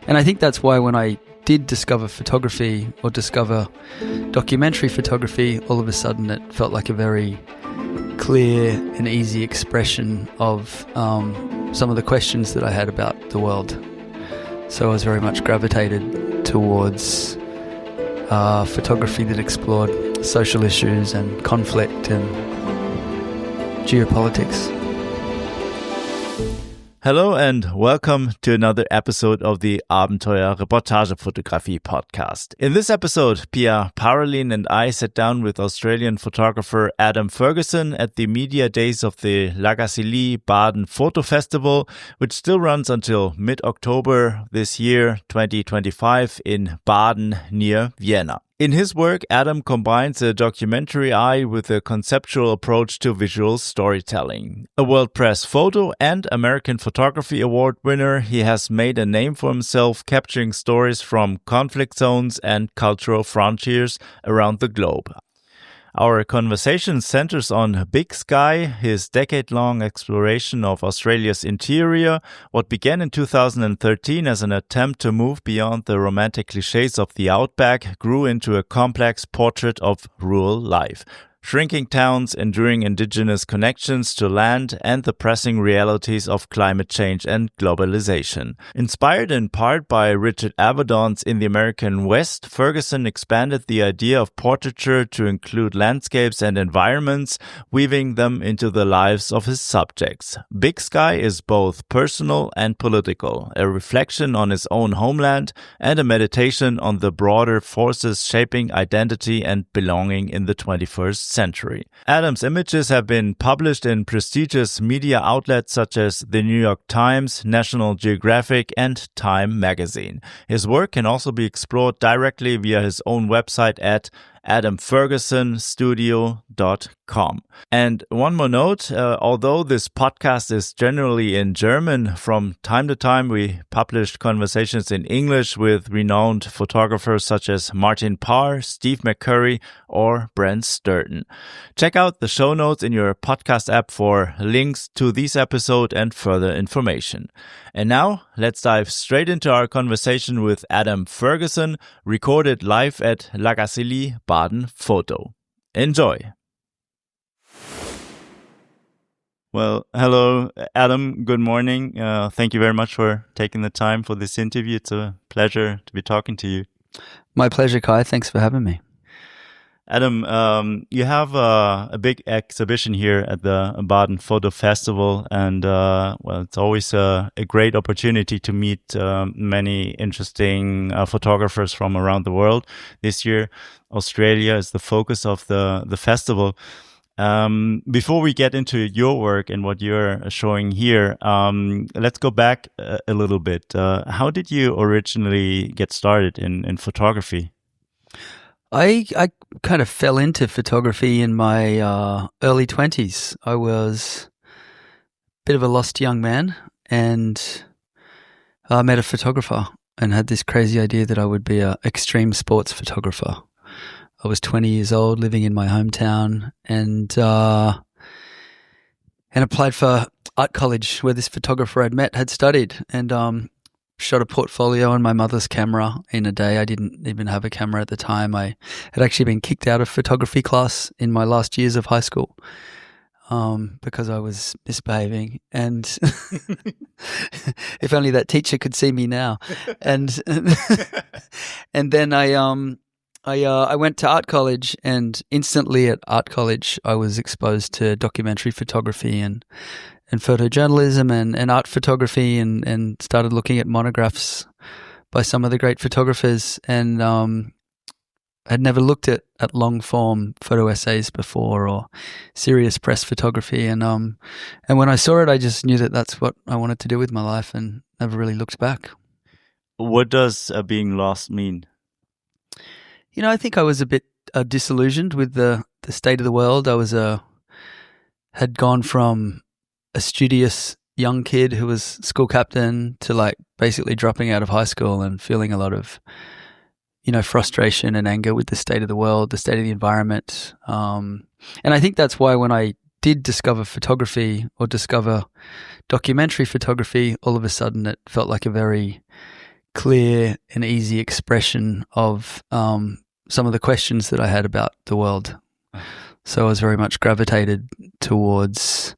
And I think that's why when I did discover photography or discover documentary photography, all of a sudden it felt like a very clear and easy expression of some of the questions that I had about the world. So I was very much gravitated towards photography that explored social issues and conflict and geopolitics. Hello and welcome to another episode of the Abenteuer Reportagefotografie podcast. In this episode, Pia Parolin and I sat down with Australian photographer Adam Ferguson at the media days of the Lagassili Baden Photo Festival, which still runs until mid-October this year, 2025, in Baden near Vienna. In his work, Adam combines a documentary eye with a conceptual approach to visual storytelling. A World Press Photo and American Photography Award winner, he has made a name for himself capturing stories from conflict zones and cultural frontiers around the globe. Our conversation centers on Big Sky, his decade-long exploration of Australia's interior. What began in 2013 as an attempt to move beyond the romantic clichés of the Outback grew into a complex portrait of rural life. Shrinking towns, enduring indigenous connections to land, and the pressing realities of climate change and globalization. Inspired in part by Richard Avedon's In the American West, Ferguson expanded the idea of portraiture to include landscapes and environments, weaving them into the lives of his subjects. Big Sky is both personal and political, a reflection on his own homeland and a meditation on the broader forces shaping identity and belonging in the 21st century. Adam's images have been published in prestigious media outlets such as the New York Times, National Geographic, and Time magazine. His work can also be explored directly via his own website at adamfergusonstudio.com. And one more note, although this podcast is generally in German, from time to time we published conversations in English with renowned photographers such as Martin Parr, Steve McCurry, or Brent Sturton. Check out the show notes in your podcast app for links to this episode and further information. And now, let's dive straight into our conversation with Adam Ferguson, recorded live at Lagassili Baden Photo. Enjoy! Well, hello, Adam. Good morning. Thank you very much for taking the time for this interview. It's a pleasure to be talking to you. My pleasure, Kai. Thanks for having me. Adam, you have a big exhibition here at the Baden Photo Festival, and it's always a great opportunity to meet many interesting photographers from around the world. This year, Australia is the focus of the festival. Before we get into your work and what you're showing here, let's go back a little bit. How did you originally get started in photography? I kind of fell into photography in my early 20s. I was a bit of a lost young man, and I met a photographer and had this crazy idea that I would be an extreme sports photographer. I was 20 years old, living in my hometown, and applied for art college where this photographer I'd met had studied, and shot a portfolio on my mother's camera in a day. I didn't even have a camera at the time. I had actually been kicked out of photography class in my last years of high school because I was misbehaving. And if only that teacher could see me now. And then I went to art college, and instantly at art college I was exposed to documentary photography and photojournalism and art photography, and started looking at monographs by some of the great photographers, and had never looked at long form photo essays before, or serious press photography, and when I saw it I just knew that that's what I wanted to do with my life, and never really looked back. What does being lost mean? You know, I think I was a bit disillusioned with the state of the world. I had gone from a studious young kid who was school captain to like basically dropping out of high school and feeling a lot of, frustration and anger with the state of the world, the state of the environment. And I think that's why when I did discover photography or discover documentary photography, all of a sudden it felt like a very clear and easy expression of some of the questions that I had about the world. So I was very much gravitated towards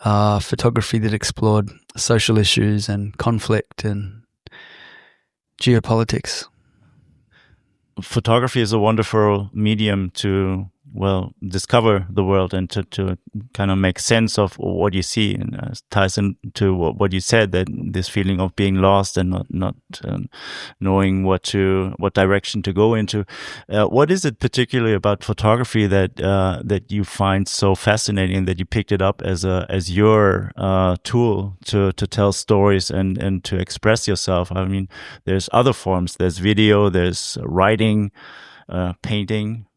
photography that explored social issues and conflict and geopolitics. Photography is a wonderful medium to, well, discover the world and to kind of make sense of what you see, and ties into what you said, that this feeling of being lost and not knowing what direction to go into. What is it particularly about photography that you find so fascinating, that you picked it up as your tool to tell stories and to express yourself? I mean, there's other forms. There's video. There's writing, painting.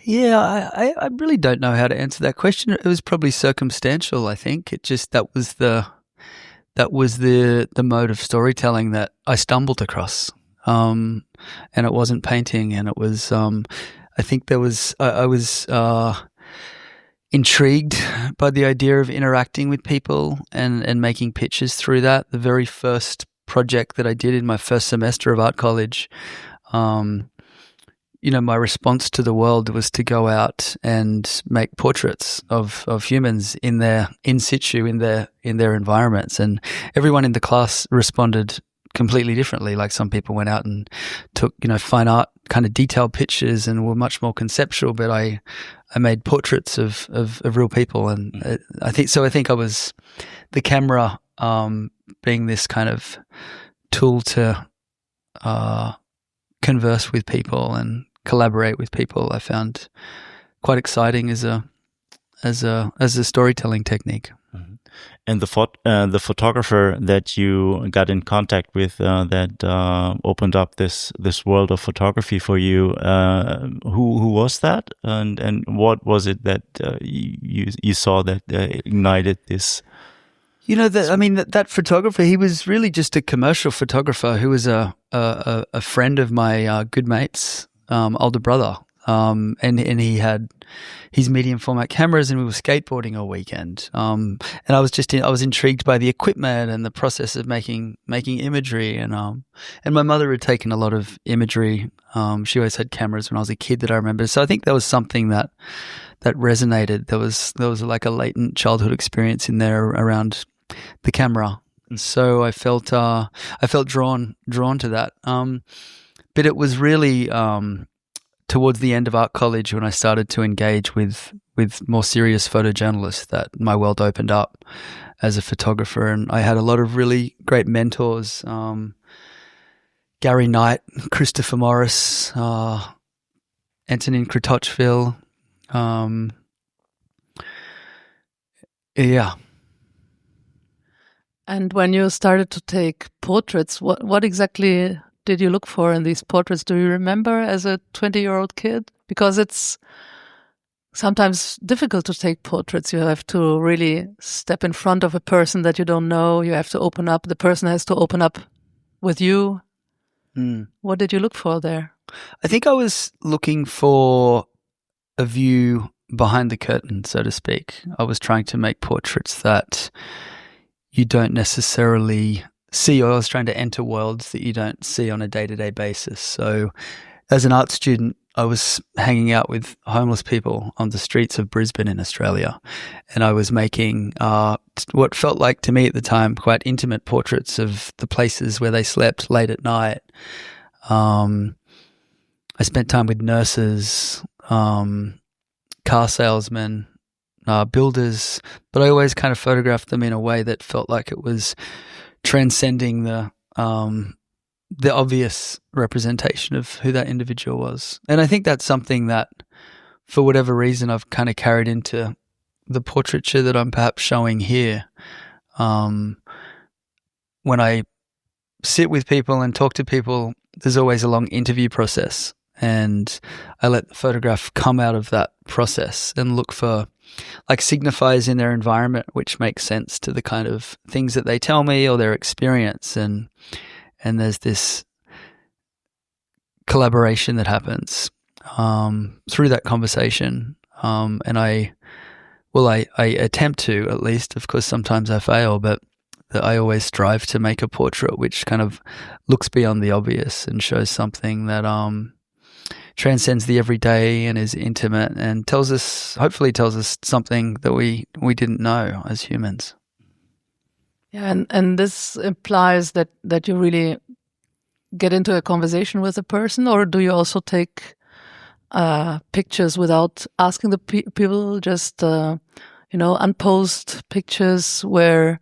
Yeah, I really don't know how to answer that question. It was probably circumstantial, I think. It just that was the mode of storytelling that I stumbled across. And it wasn't painting, and it was I think I was intrigued by the idea of interacting with people and making pictures through that. The very first project that I did in my first semester of art college, my response to the world was to go out and make portraits of humans in situ in their environments, and everyone in the class responded completely differently. Like, some people went out and took fine art kind of detailed pictures and were much more conceptual, but I made portraits of real people, and I think I was the camera being this kind of tool to converse with people and collaborate with people, I found quite exciting as a storytelling technique. Mm-hmm. And the photographer that you got in contact with that opened up this world of photography for you, who was that, and what was it that you saw that ignited this? That photographer, he was really just a commercial photographer who was a friend of my good mate's older brother, and he had his medium format cameras, and we were skateboarding all weekend. And I was intrigued by the equipment and the process of making imagery, and my mother had taken a lot of imagery. She always had cameras when I was a kid that I remember. So I think there was something that resonated. There was like a latent childhood experience in there around the camera. And so I felt drawn to that. But it was really towards the end of art college, when I started to engage with more serious photojournalists, that my world opened up as a photographer. And I had a lot of really great mentors, Gary Knight, Christopher Morris, Antonin Kratochvil. Yeah. And when you started to take portraits, what exactly did you look for in these portraits? Do you remember as a 20-year-old kid? Because it's sometimes difficult to take portraits. You have to really step in front of a person that you don't know. You have to open up. The person has to open up with you. What did you look for there? I think I was looking for a view behind the curtain, so to speak. I was trying to make portraits that you don't necessarily see, or I was trying to enter worlds that you don't see on a day-to-day basis. So as an art student, I was hanging out with homeless people on the streets of Brisbane in Australia, and I was making what felt like to me at the time quite intimate portraits of the places where they slept late at night. I spent time with nurses, car salesmen, builders, but I always kind of photographed them in a way that felt like it was transcending the obvious representation of who that individual was. And I think that's something that, for whatever reason, I've kind of carried into the portraiture that I'm perhaps showing here. When I sit with people and talk to people, there's always a long interview process, and I let the photograph come out of that process and look for like signifiers in their environment which make sense to the kind of things that they tell me or their experience, and there's this collaboration that happens through that conversation, and I attempt to, at least. Of course sometimes I fail, but that I always strive to make a portrait which kind of looks beyond the obvious and shows something that transcends the everyday and is intimate and hopefully tells us something that we didn't know as humans. Yeah, and this implies that you really get into a conversation with a person, or do you also take pictures without asking the people, just unposed pictures where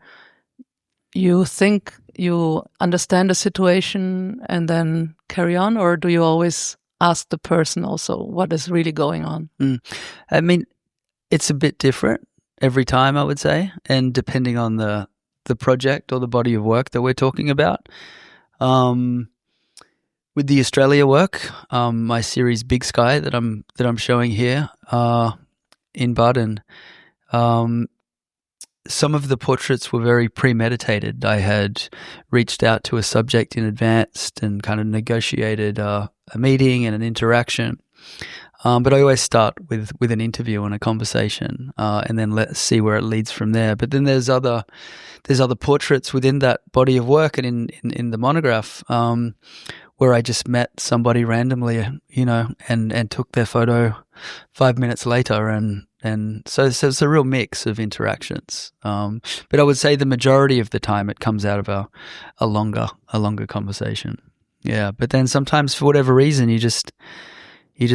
you think you understand the situation and then carry on, or do you always ask the person also what is really going on? I mean, it's a bit different every time, I would say, and depending on the project or the body of work that we're talking about. With the Australia work, my series Big Sky that I'm showing here in Baden, some of the portraits were very premeditated. I had reached out to a subject in advance and kind of negotiated a meeting and an interaction. But I always start with an interview and a conversation, and then let's see where it leads from there. But then there's other portraits within that body of work and in the monograph where I just met somebody randomly, and took their photo 5 minutes later, and so it's a real mix of interactions. But I would say the majority of the time it comes out of a longer conversation. Yeah, but then sometimes for whatever reason you just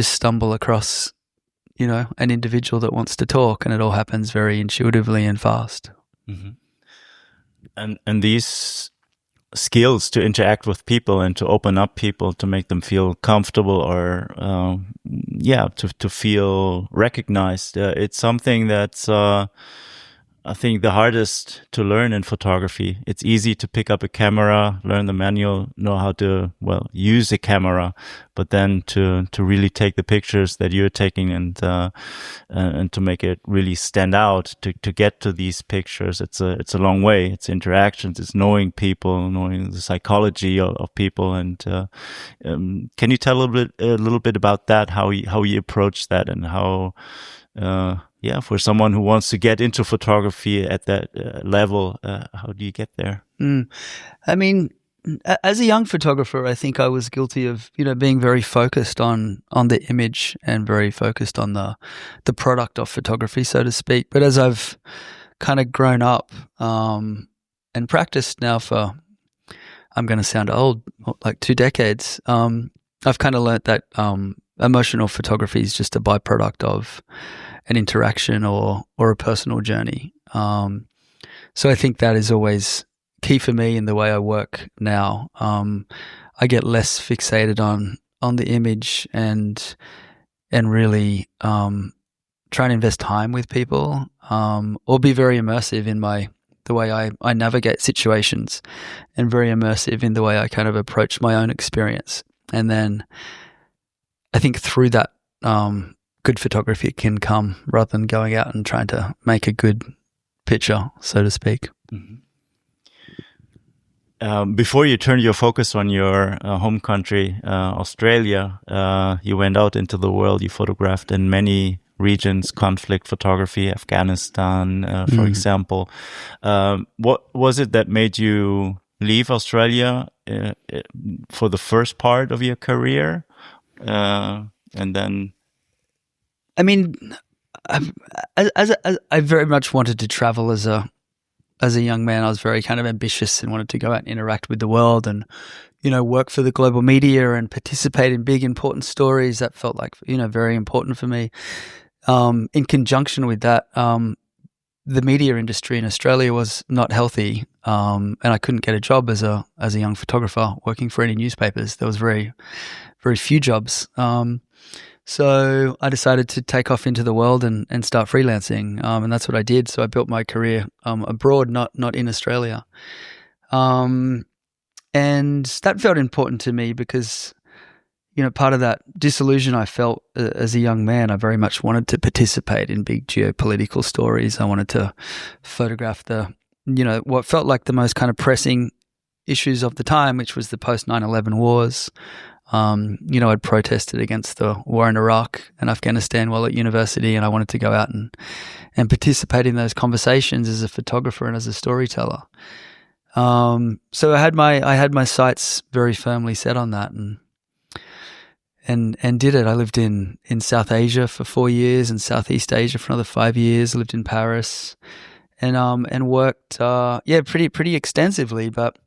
stumble across, an individual that wants to talk, and it all happens very intuitively and fast. Mm-hmm. And these skills to interact with people and to open up people, to make them feel comfortable or to feel recognized, it's something that's I think the hardest to learn in photography. It's easy to pick up a camera, learn the manual, know how to, use a camera, but then to really take the pictures that you're taking and to make it really stand out, to get to these pictures, it's a long way. It's interactions, it's knowing people, knowing the psychology of people. And can you tell a little bit about that, how you approach that, and how for someone who wants to get into photography at that level, how do you get there? I mean, as a young photographer, I think I was guilty of, being very focused on the image and very focused on the product of photography, so to speak. But as I've kind of grown up and practiced now for, I'm going to sound old, like 2 decades, I've kind of learnt that emotional photography is just a byproduct of an interaction or a personal journey. So I think that is always key for me in the way I work now. I get less fixated on the image and really try and invest time with people, or be very immersive in the way I navigate situations, and very immersive in the way I kind of approach my own experience. And then I think through that, good photography can come, rather than going out and trying to make a good picture, so to speak. Mm-hmm. Before you turned your focus on your home country, Australia, you went out into the world. You photographed in many regions, conflict photography, Afghanistan, for example. What was it that made you leave Australia for the first part of your career? And then, I mean, as I very much wanted to travel as a young man. I was very kind of ambitious and wanted to go out and interact with the world and, work for the global media and participate in big, important stories. That felt like, very important for me. In conjunction with that, the media industry in Australia was not healthy, and I couldn't get a job as a young photographer working for any newspapers. There was very, very few jobs. So I decided to take off into the world and start freelancing, and that's what I did. So I built my career abroad, not in Australia, and that felt important to me because, part of that disillusion I felt as a young man, I very much wanted to participate in big geopolitical stories. I wanted to photograph what felt like the most kind of pressing issues of the time, which was the post 9/11 wars. I'd protested against the war in Iraq and Afghanistan while at university, and I wanted to go out and participate in those conversations as a photographer and as a storyteller. So I had my sights very firmly set on that, and did it. I lived in South Asia for 4 years and Southeast Asia for another 5 years. I lived in Paris and worked pretty extensively. But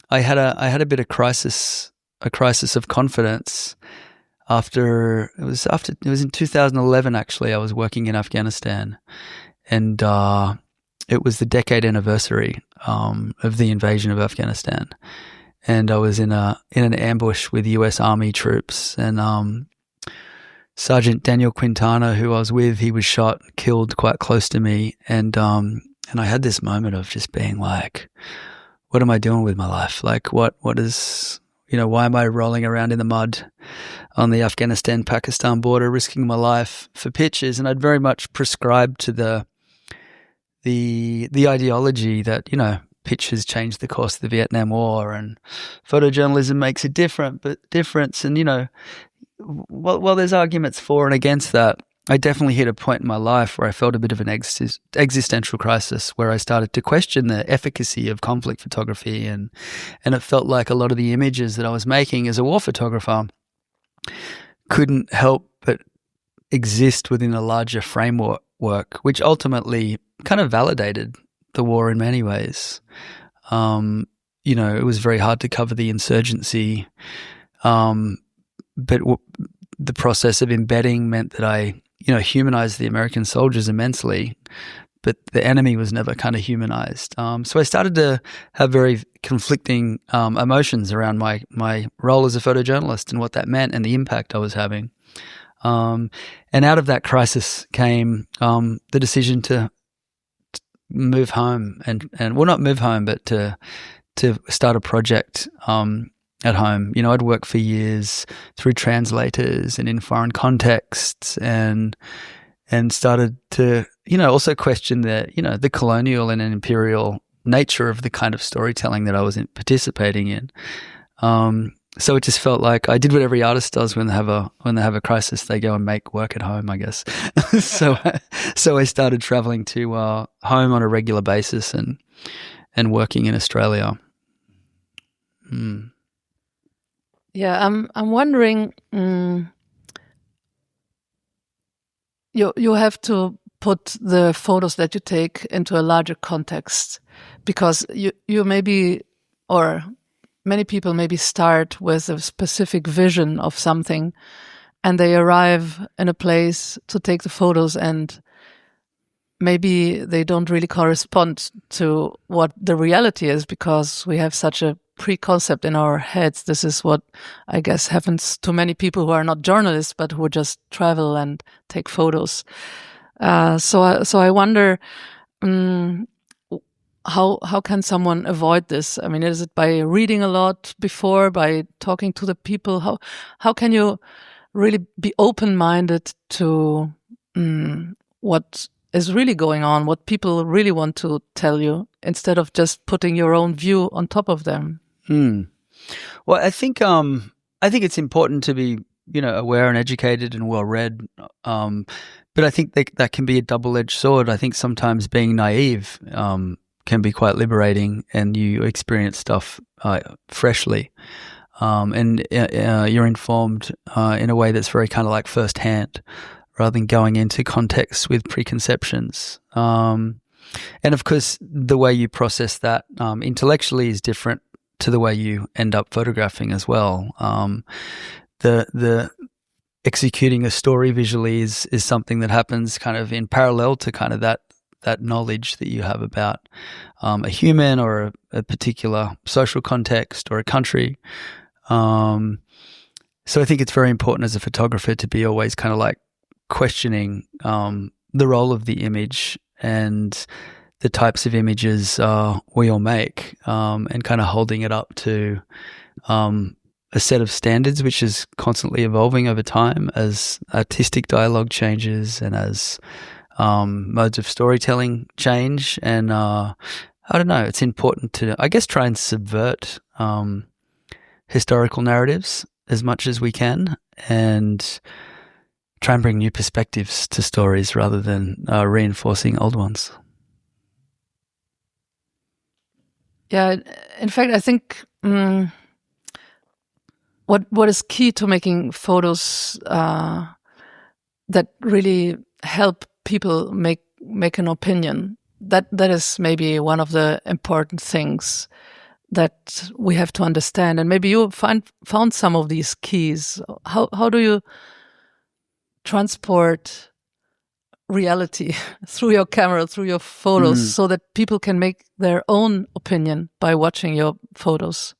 I had a bit of crisis of confidence after it was in 2011 actually. I was working in Afghanistan, and it was the decade anniversary of the invasion of Afghanistan. And I was in an ambush with US Army troops, and Sergeant Daniel Quintana, who I was with, he was shot, killed quite close to me, and I had this moment of just being like, what am I doing with my life? Like, what is, why am I rolling around in the mud on the Afghanistan-Pakistan border, risking my life for pictures? And I'd very much prescribed to the ideology that, pictures changed the course of the Vietnam War, and photojournalism makes a difference. And, while there's arguments for and against that, I definitely hit a point in my life where I felt a bit of an existential crisis, where I started to question the efficacy of conflict photography, and it felt like a lot of the images that I was making as a war photographer couldn't help but exist within a larger framework, which ultimately kind of validated the war in many ways. It was very hard to cover the insurgency, but the process of embedding meant that I, humanized the American soldiers immensely, but the enemy was never kind of humanized. So I started to have very conflicting emotions around my role as a photojournalist and what that meant and the impact I was having. And out of that crisis came the decision to move home and well, not move home, but to start a project at home. I'd worked for years through translators and in foreign contexts, and started to also question the colonial and colonial nature of the kind of storytelling that I was participating in. So it just felt like I did what every artist does when they have a crisis. They go and make work at home, I guess. So I started traveling to home on a regular basis and working in Australia. Yeah, I'm wondering. You have to put the photos that you take into a larger context, because you maybe, or many people maybe start with a specific vision of something, and they arrive in a place to take the photos, and maybe they don't really correspond to what the reality is, because we have such a pre-concept in our heads. This is what I guess happens to many people who are not journalists, but who just travel and take photos. So I wonder, how can someone avoid this? I mean, is it by reading a lot before, by talking to the people? How can you really be open-minded to what is really going on, what people really want to tell you, instead of just putting your own view on top of them? Well, I think it's important to be, aware and educated and well-read. But I think that can be a double-edged sword. I think sometimes being naive can be quite liberating, and you experience stuff freshly, and you're informed in a way that's very kind of like firsthand, rather than going into context with preconceptions. And of course, the way you process that intellectually is different to the way you end up photographing as well. The executing a story visually is something that happens kind of in parallel to kind of that knowledge that you have about a human or a particular social context or a country. So I think it's very important as a photographer to be always kind of like questioning the role of the image and the types of images we all make, and kind of holding it up to a set of standards which is constantly evolving over time as artistic dialogue changes and as modes of storytelling change. And I don't know, it's important to, I guess, try and subvert historical narratives as much as we can, and try and bring new perspectives to stories rather than reinforcing old ones. Yeah, in fact, I think what is key to making photos that really help people make an opinion. That is maybe one of the important things that we have to understand. And maybe you found some of these keys. How do you transport reality through your camera, through your photos, so that people can make their own opinion by watching your photos?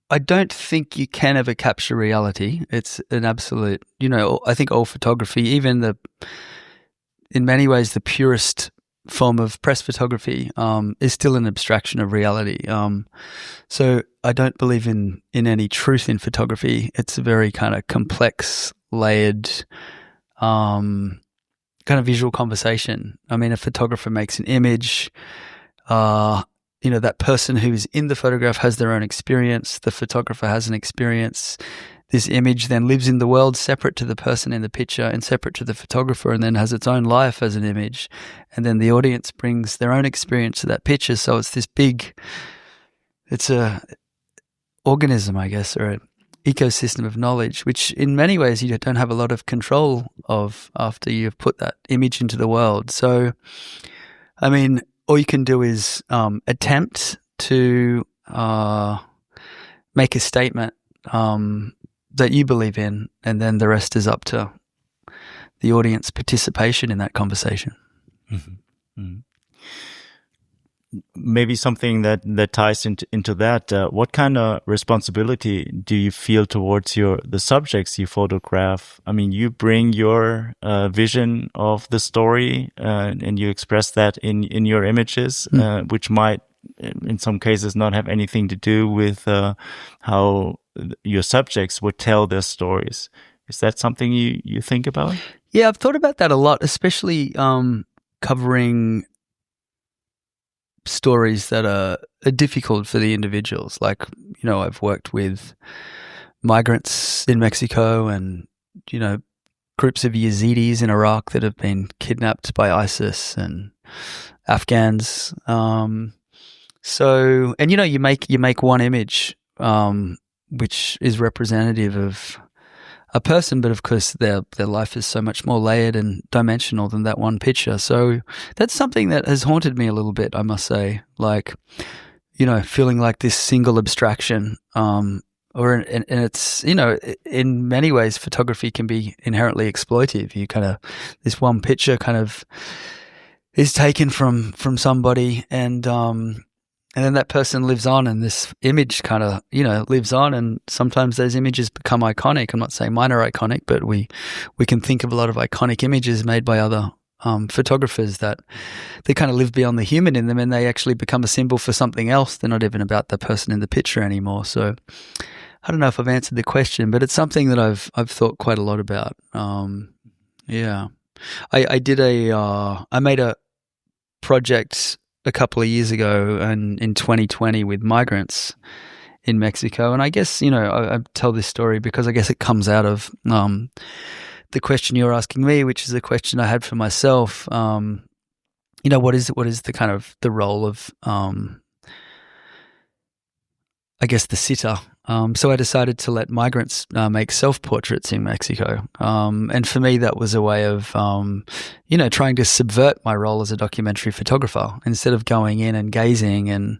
I don't think you can ever capture reality. It's an absolute, I think all photography, even in many ways, the purest form of press photography is still an abstraction of reality. So I don't believe in any truth in photography. It's a very kind of complex, layered kind of visual conversation. I mean, a photographer makes an image, that person who is in the photograph has their own experience. The photographer has an experience. This image then lives in the world separate to the person in the picture and separate to the photographer, and then has its own life as an image. And then the audience brings their own experience to that picture. So it's this it's a organism, I guess, or an ecosystem of knowledge, which in many ways you don't have a lot of control of after you've put that image into the world. So, I mean, all you can do is attempt to make a statement that you believe in, and then the rest is up to the audience participation in that conversation. Mm-hmm. Mm-hmm. Maybe something that ties into that. What kind of responsibility do you feel towards the subjects you photograph? I mean, you bring your vision of the story, and you express that in your images, which might, in some cases, not have anything to do with how your subjects would tell their stories. Is that something you think about? Yeah, I've thought about that a lot, especially covering stories that are difficult for the individuals. Like, I've worked with migrants in Mexico and, groups of Yazidis in Iraq that have been kidnapped by ISIS, and Afghans. So, and you make one image, which is representative of a person, but of course their life is so much more layered and dimensional than that one picture. So that's something that has haunted me a little bit, I must say. Like, feeling like this single abstraction, and it's, in many ways photography can be inherently exploitive. You kind of, this one picture kind of is taken from somebody, and then that person lives on, and this image kind of, lives on, and sometimes those images become iconic. I'm not saying mine are iconic, but we can think of a lot of iconic images made by other photographers that they kind of live beyond the human in them, and they actually become a symbol for something else. They're not even about the person in the picture anymore. So I don't know if I've answered the question, but it's something that I've thought quite a lot about. Yeah, I made a project a couple of years ago, and in 2020 with migrants in Mexico. And I guess, I tell this story because I guess it comes out of the question you're asking me, which is a question I had for myself. What is the kind of the role of, I guess, the sitter? So I decided to let migrants make self-portraits in Mexico. And for me, that was a way of, trying to subvert my role as a documentary photographer. Instead of going in and gazing and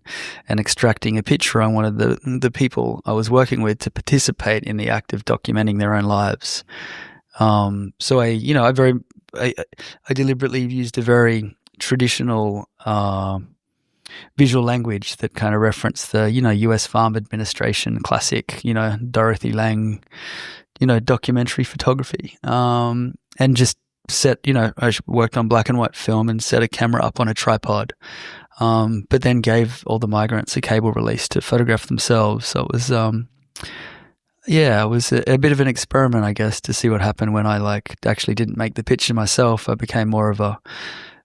extracting a picture, I wanted the people I was working with to participate in the act of documenting their own lives. So I deliberately used a very traditional visual language that kind of referenced the, U.S. Farm Administration classic, Dorothy Lang, documentary photography. And just set, I worked on black and white film and set a camera up on a tripod, but then gave all the migrants a cable release to photograph themselves. So it was, it was a bit of an experiment, I guess, to see what happened when I actually didn't make the picture myself. I became more of a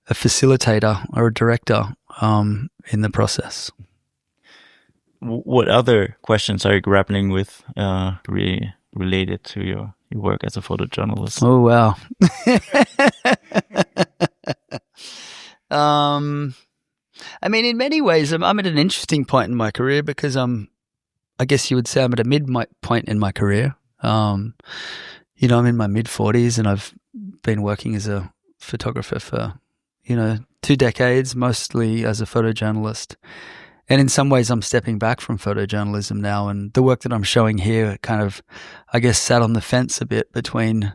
facilitator or a director in the process. What other questions are you grappling with related to your work as a photojournalist? Oh, wow. I mean, in many ways, I'm at an interesting point in my career because I guess you would say I'm at a point in my career. I'm in my mid-40s and I've been working as a photographer for, 2 decades, mostly as a photojournalist. And in some ways, I'm stepping back from photojournalism now. And the work that I'm showing here kind of, I guess, sat on the fence a bit between,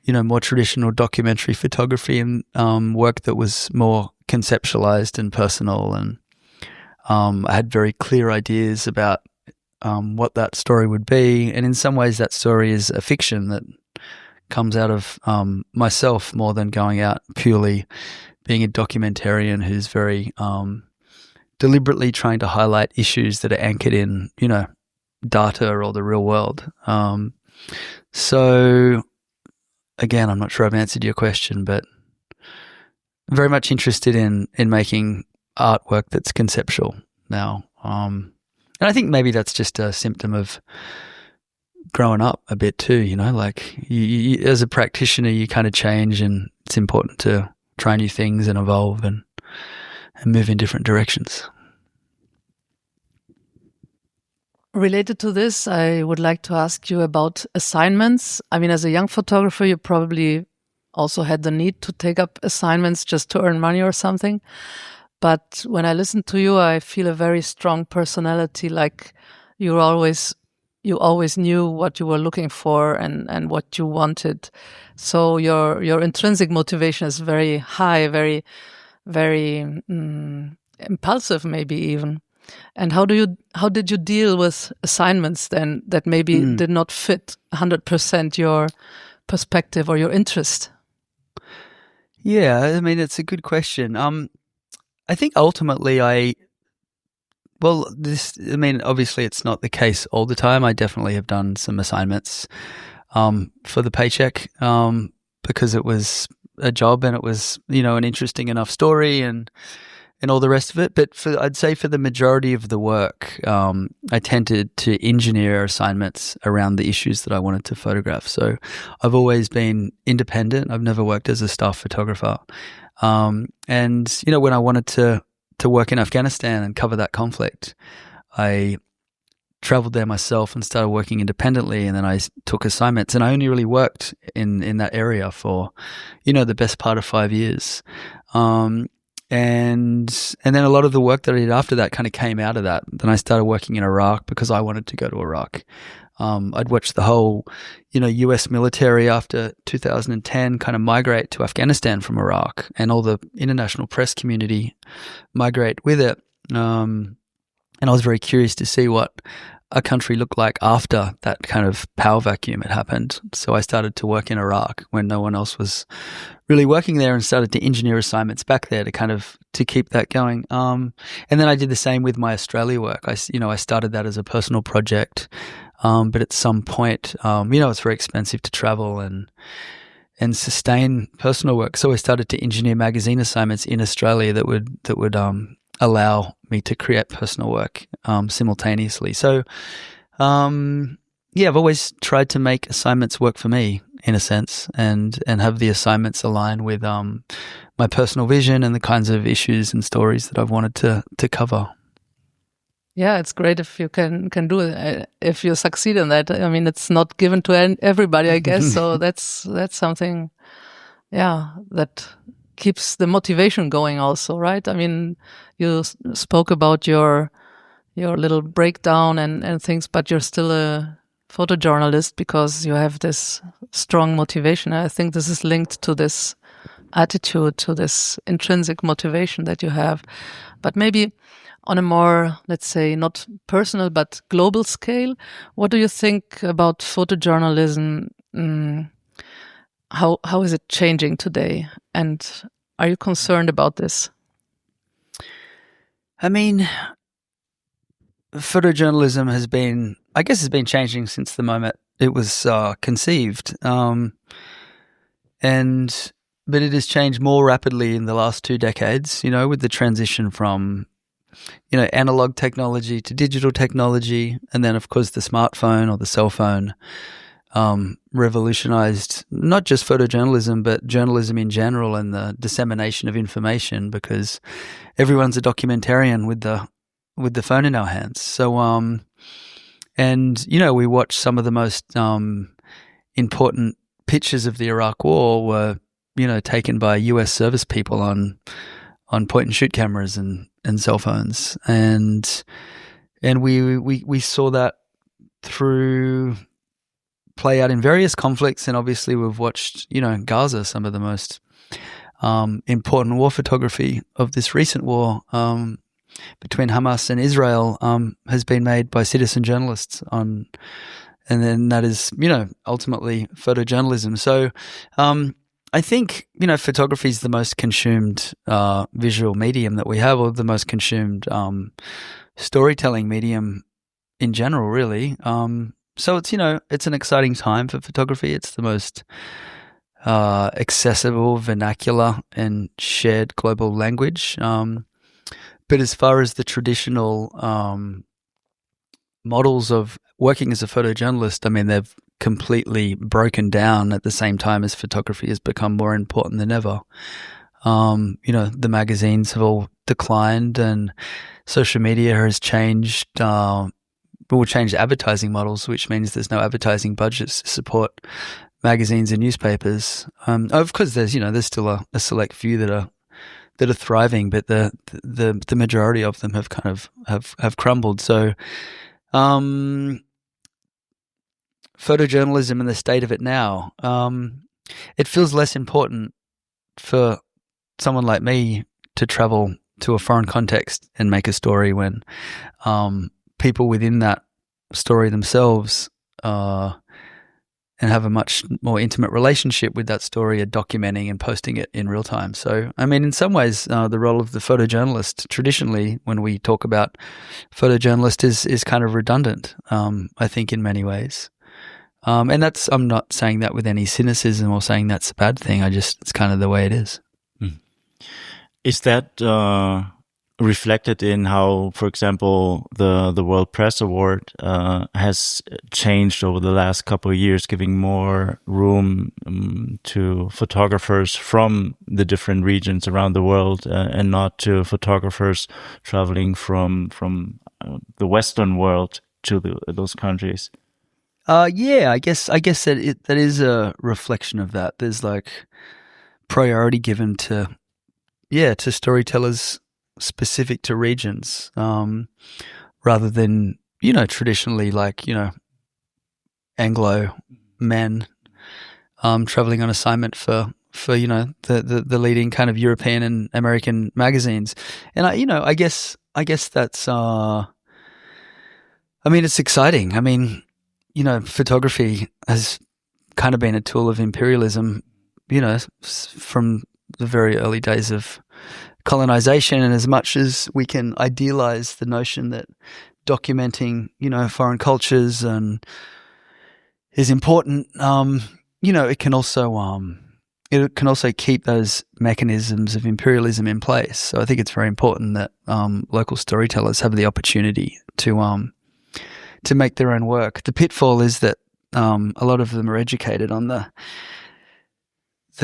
more traditional documentary photography and work that was more conceptualized and personal. And I had very clear ideas about what that story would be. And in some ways, that story is a fiction that comes out of myself more than going out purely being a documentarian who's very deliberately trying to highlight issues that are anchored in, data or the real world. So, again, I'm not sure I've answered your question, but very much interested in making artwork that's conceptual now. And I think maybe that's just a symptom of growing up a bit too, like you, as a practitioner, you kind of change and it's important to try new things and evolve and move in different directions. Related to this, I would like to ask you about assignments. I mean, as a young photographer, you probably also had the need to take up assignments just to earn money or something. But when I listen to you, I feel a very strong personality, like you always knew what you were looking for and what you wanted. So your intrinsic motivation is very high, very, very impulsive, maybe even. And how did you deal with assignments then that maybe did not fit 100% your perspective or your interest? Yeah, I mean, it's a good question. I think ultimately obviously it's not the case all the time. I definitely have done some assignments for the paycheck because it was a job and it was, an interesting enough story and all the rest of it. But I'd say for the majority of the work, I tended to engineer assignments around the issues that I wanted to photograph. So I've always been independent. I've never worked as a staff photographer. And, when I wanted to work in Afghanistan and cover that conflict, I traveled there myself and started working independently. And then I took assignments and I only really worked in that area for, the best part of 5 years. And then a lot of the work that I did after that kind of came out of that. Then I started working in Iraq because I wanted to go to Iraq. I'd watched the whole, US military after 2010 kind of migrate to Afghanistan from Iraq and all the international press community migrate with it. And I was very curious to see what a country looked like after that kind of power vacuum had happened. So I started to work in Iraq when no one else was really working there and started to engineer assignments back there to keep that going. And then I did the same with my Australia work. I started that as a personal project. But at some point, it's very expensive to travel and sustain personal work. So I started to engineer magazine assignments in Australia that would allow me to create personal work simultaneously. So, I've always tried to make assignments work for me in a sense, and have the assignments align with my personal vision and the kinds of issues and stories that I've wanted to cover. Yeah, it's great if you can do it, if you succeed in that. I mean, it's not given to everybody, I guess. So that's something, that keeps the motivation going also, right? I mean, you spoke about your little breakdown and things, but you're still a photojournalist because you have this strong motivation. I think this is linked to this attitude, to this intrinsic motivation that you have. But maybe on a more, let's say, not personal but global scale, what do you think about photojournalism? How is it changing today? And are you concerned about this? I mean, photojournalism has been changing since the moment it was conceived. But it has changed more rapidly in the last 2 decades, with the transition from analog technology to digital technology, and then of course the smartphone or the cell phone. revolutionized not just photojournalism, but journalism in general and the dissemination of information, because everyone's a documentarian with the phone in our hands. So, and, we watched some of the most important pictures of the Iraq War were, taken by US service people on point and shoot cameras and cell phones. And we saw that through play out in various conflicts. And obviously we've watched, Gaza, some of the most important war photography of this recent war between Hamas and Israel has been made by citizen journalists and then that is, ultimately photojournalism. So I think, photography is the most consumed visual medium that we have, or the most consumed storytelling medium in general, really. So it's, it's an exciting time for photography. It's the most accessible, vernacular, and shared global language. But as far as the traditional models of working as a photojournalist, I mean, they've completely broken down at the same time as photography has become more important than ever. The magazines have all declined, and social media has changed. Will change advertising models, which means there's no advertising budgets to support magazines and newspapers. Of course, there's still a select few that are thriving, but the majority of them have kind of have crumbled. So, photojournalism and the state of it now, it feels less important for someone like me to travel to a foreign context and make a story when people within that story themselves and have a much more intimate relationship with that story are documenting and posting it in real time. So, I mean, in some ways, the role of the photojournalist, traditionally, when we talk about photojournalist, is kind of redundant, I think, in many ways. And I'm not saying that with any cynicism or saying that's a bad thing. It's kind of the way it is. Is that reflected in how, for example, the World Press Award has changed over the last couple of years, giving more room to photographers from the different regions around the world and not to photographers traveling from the Western world to those countries? Yeah, I guess that is a reflection of that. There's like priority given to storytellers specific to regions, rather than, traditionally like, Anglo men, traveling on assignment for, the leading kind of European and American magazines. And I guess that's, it's exciting. I mean, photography has kind of been a tool of imperialism, from the very early days of colonization. And as much as we can idealize the notion that documenting, foreign cultures and is important, it can also keep those mechanisms of imperialism in place. So I think it's very important that local storytellers have the opportunity to make their own work. The pitfall is that a lot of them are educated on the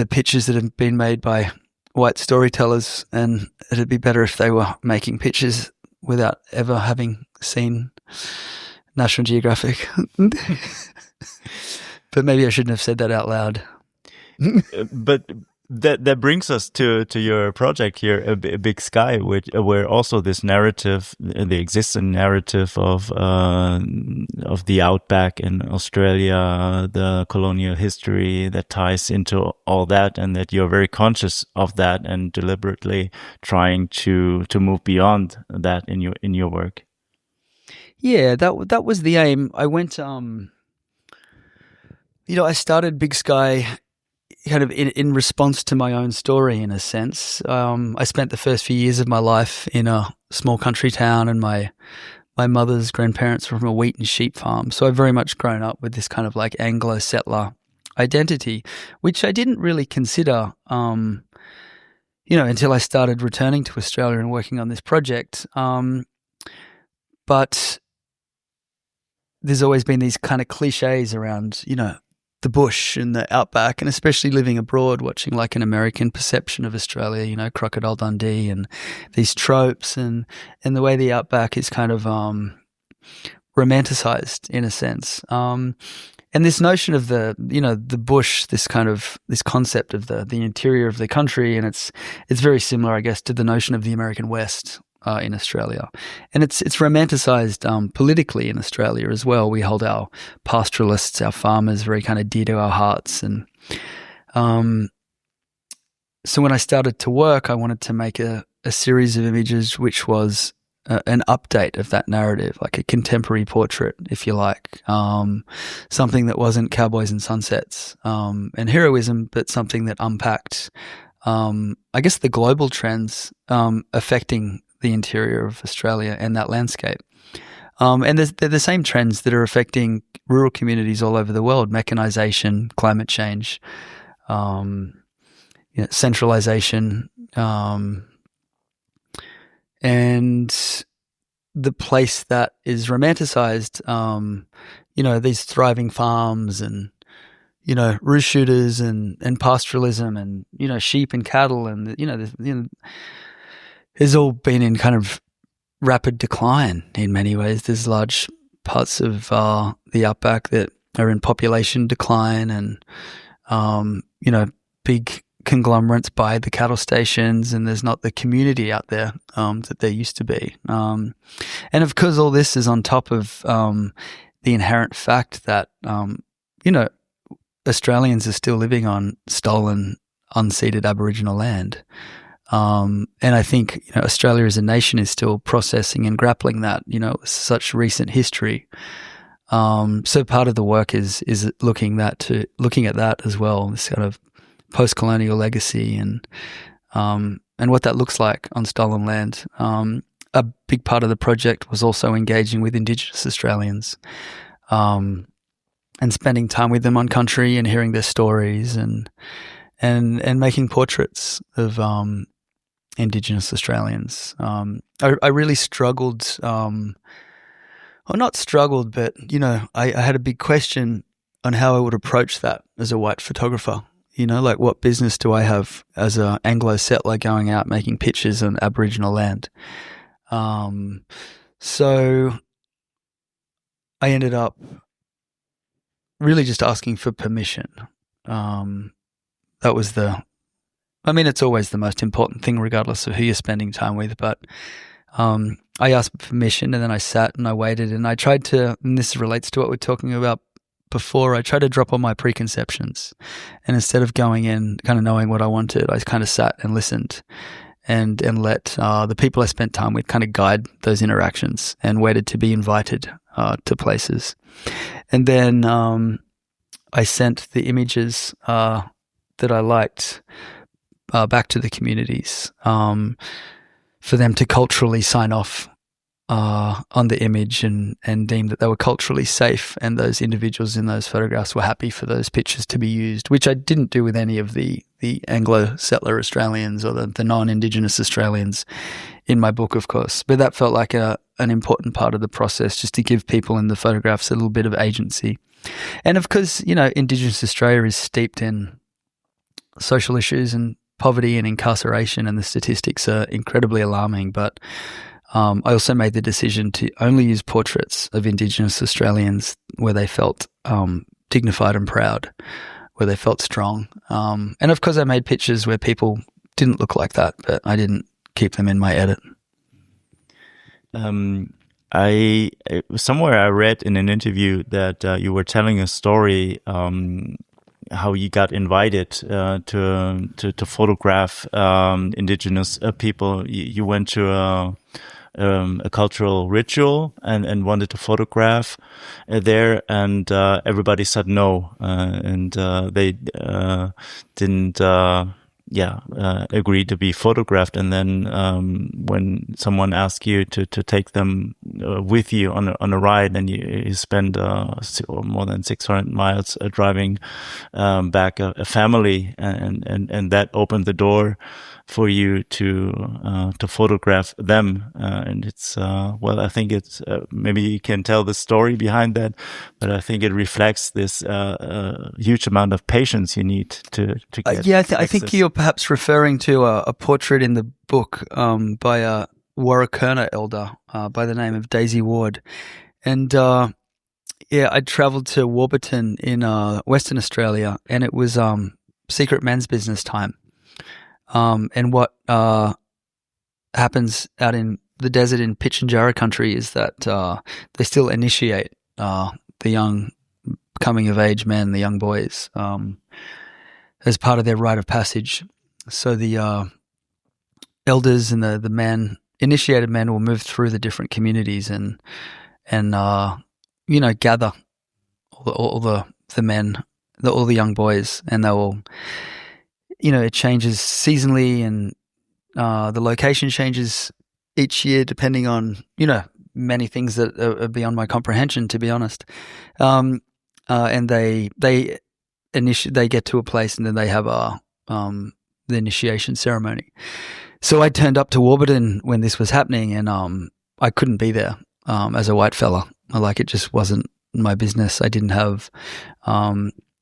pictures that have been made by white storytellers, and it'd be better if they were making pictures without ever having seen National Geographic. But maybe I shouldn't have said that out loud. But that brings us to your project here, a Big Sky, where also this narrative, the existing narrative of the Outback in Australia, the colonial history that ties into all that, and that you're very conscious of that and deliberately trying to move beyond that in your work. Yeah, that was the aim. I went, I started Big Sky kind of in response to my own story, in a sense. I spent the first few years of my life in a small country town, and my mother's grandparents were from a wheat and sheep farm. So I've very much grown up with this kind of like Anglo settler identity, which I didn't really consider, until I started returning to Australia and working on this project. But there's always been these kind of cliches around, the bush and the outback, and especially living abroad, watching like an American perception of Australia, Crocodile Dundee and these tropes and the way the outback is kind of romanticized in a sense. And this notion of the bush, this concept of the interior of the country, and it's very similar, I guess, to the notion of the American West in Australia. And it's romanticized politically in Australia as well. We hold our pastoralists, our farmers, very kind of dear to our hearts. And so when I started to work, I wanted to make a series of images which was an update of that narrative, like a contemporary portrait, if you like, something that wasn't cowboys and sunsets and heroism, but something that unpacked, I guess, the global trends affecting the interior of Australia and that landscape. And they're the same trends that are affecting rural communities all over the world: mechanization, climate change, centralization, and the place that is romanticized, these thriving farms and, roost shooters and pastoralism and, sheep and cattle and, has all been in kind of rapid decline in many ways. There's large parts of the outback that are in population decline and, big conglomerates buy the cattle stations, and there's not the community out there that there used to be. And of course, all this is on top of the inherent fact that, Australians are still living on stolen, unceded Aboriginal land. And I think, Australia as a nation is still processing and grappling that, such recent history. So part of the work is looking at that as well, this kind of post-colonial legacy and what that looks like on stolen land. A big part of the project was also engaging with Indigenous Australians, and spending time with them on country and hearing their stories and making portraits of Indigenous Australians. I really struggled, or not struggled, but, I had a big question on how I would approach that as a white photographer. Like, what business do I have as an Anglo settler going out making pictures on Aboriginal land? So I ended up really just asking for permission. That was it's always the most important thing, regardless of who you're spending time with. But I asked for permission, and then I sat and I waited, and I tried to, and this relates to what we're talking about before, I tried to drop all my preconceptions. And instead of going in kind of knowing what I wanted, I kind of sat and listened and let the people I spent time with kind of guide those interactions, and waited to be invited to places. And then I sent the images that I liked back to the communities for them to culturally sign off on the image and deem that they were culturally safe, and those individuals in those photographs were happy for those pictures to be used, which I didn't do with any of the Anglo-settler Australians or the non-Indigenous Australians in my book, of course. But that felt like an important part of the process, just to give people in the photographs a little bit of agency. And of course, Indigenous Australia is steeped in social issues and poverty and incarceration, and the statistics are incredibly alarming. But I also made the decision to only use portraits of Indigenous Australians where they felt dignified and proud, where they felt strong. And of course, I made pictures where people didn't look like that, but I didn't keep them in my edit. Somewhere I read in an interview that you were telling a story how you got invited to photograph Indigenous people. You went to a cultural ritual and wanted to photograph there, and everybody said no, and they didn't agree to be photographed. And then when someone asked you to take them with you on a ride, and you spend more than 600 miles driving back a family, and that opened the door for you to photograph them, and it's I think it's maybe you can tell the story behind that, but I think it reflects this huge amount of patience you need to get. I think you're perhaps referring to a portrait in the book by a Warrakerna elder by the name of Daisy Ward, and I travelled to Warburton in Western Australia, and it was secret men's business time. And what happens out in the desert in Pitjantjatjara country is that they still initiate the young coming of age men, the young boys, as part of their rite of passage. So the elders and the men, initiated men, will move through the different communities and gather all the men, all the young boys, and they will. It changes seasonally, and the location changes each year depending on, many things that are beyond my comprehension, to be honest. And they get to a place, and then they have the initiation ceremony. So I turned up to Warburton when this was happening, and I couldn't be there as a white fella. Like, it just wasn't my business. I didn't have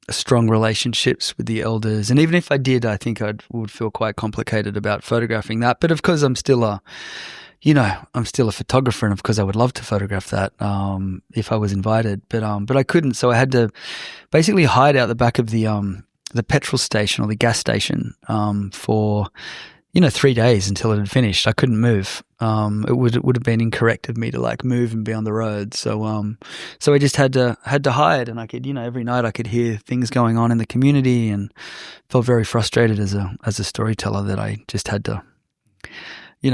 strong relationships with the elders, and even if I did, I think I would feel quite complicated about photographing that. But of course, I'm still a photographer, and of course I would love to photograph that if I was invited. But I couldn't, so I had to basically hide out the back of the petrol station or the gas station for 3 days until it had finished. I couldn't move. It would have been incorrect of me to move and be on the road. So I just had to hide, and I could, every night I could hear things going on in the community, and felt very frustrated as a storyteller that I just had to,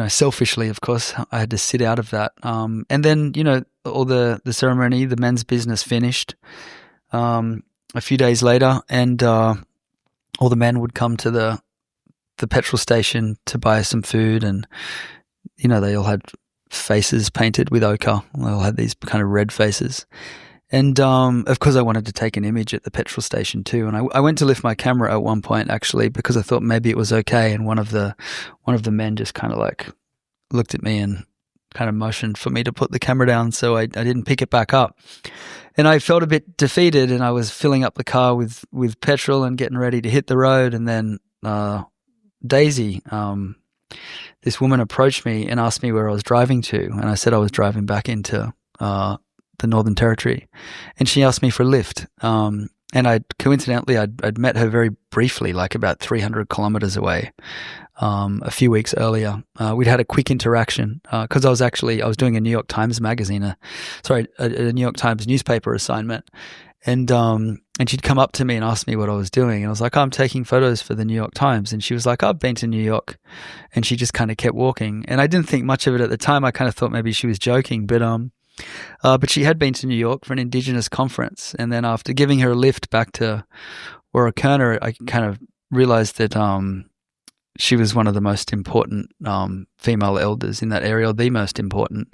selfishly, of course, I had to sit out of that. And then, all the ceremony, the men's business finished a few days later, and all the men would come to the petrol station to buy some food, and they all had faces painted with ochre. They all had these kind of red faces, and of course I wanted to take an image at the petrol station too. And I went to lift my camera at one point, actually, because I thought maybe it was okay. And one of the men just kind of looked at me and kind of motioned for me to put the camera down, so I didn't pick it back up. And I felt a bit defeated, and I was filling up the car with petrol and getting ready to hit the road, and then Daisy, this woman, approached me and asked me where I was driving to, and I said I was driving back into the Northern Territory, and she asked me for a lift. And I'd met her very briefly, about 300 kilometers away, a few weeks earlier. We'd had a quick interaction because I was doing a New York Times magazine, a New York Times newspaper assignment. And she'd come up to me and asked me what I was doing. And I was like, I'm taking photos for the New York Times. And she was like, I've been to New York. And she just kind of kept walking. And I didn't think much of it at the time. I kind of thought maybe she was joking. But she had been to New York for an Indigenous conference. And then after giving her a lift back to Warrakerna, I kind of realized that she was one of the most important female elders in that area, or the most important.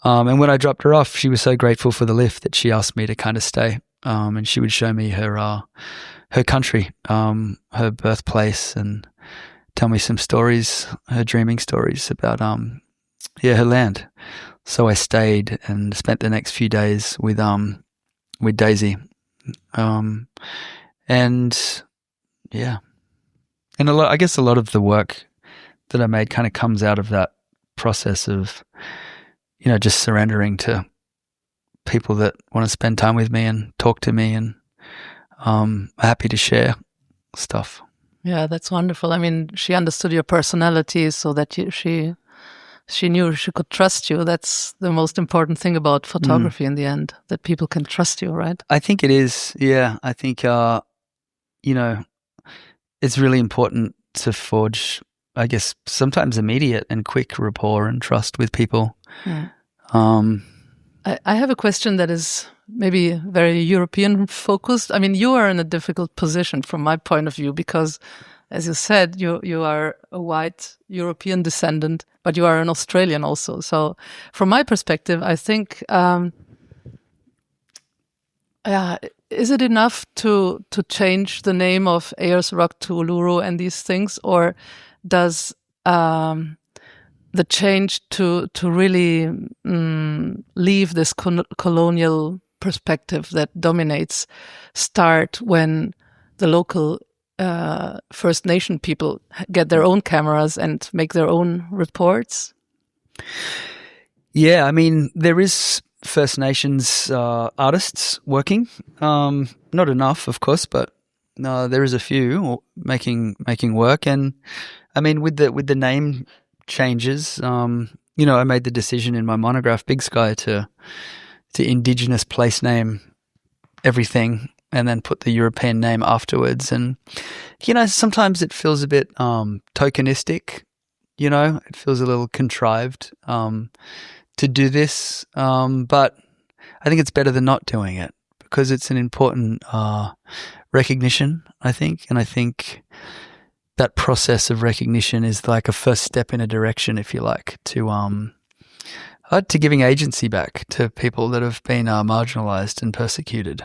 And when I dropped her off, she was so grateful for the lift that she asked me to kind of stay. And she would show me her country, her birthplace, and tell me some stories, her dreaming stories about her land. So I stayed and spent the next few days with Daisy, and I guess a lot of the work that I made kind of comes out of that process of just surrendering to people that want to spend time with me and talk to me, and happy to share stuff. Yeah, that's wonderful. I mean, she understood your personality, so that she knew she could trust you. That's the most important thing about photography in the end, that people can trust you, right? I think it is. Yeah, I think it's really important to forge, I guess, sometimes immediate and quick rapport and trust with people. Yeah. I have a question that is maybe very European focused. I mean, you are in a difficult position from my point of view, because as you said, you are a white European descendant, but you are an Australian also. So from my perspective, I think, is it enough to change the name of Ayers Rock to Uluru and these things, or does the change to really leave this colonial perspective that dominates start when the local First Nation people get their own cameras and make their own reports? Yeah, I mean, there is First Nations artists working. Not enough, of course, but there is a few making work. And I mean, with the name changes, I made the decision in my monograph, Big Sky, to Indigenous place name everything and then put the European name afterwards. And, sometimes it feels a bit tokenistic, it feels a little contrived to do this. But I think it's better than not doing it because it's an important recognition, I think. And I think that process of recognition is like a first step in a direction, if you like, to giving agency back to people that have been marginalized and persecuted.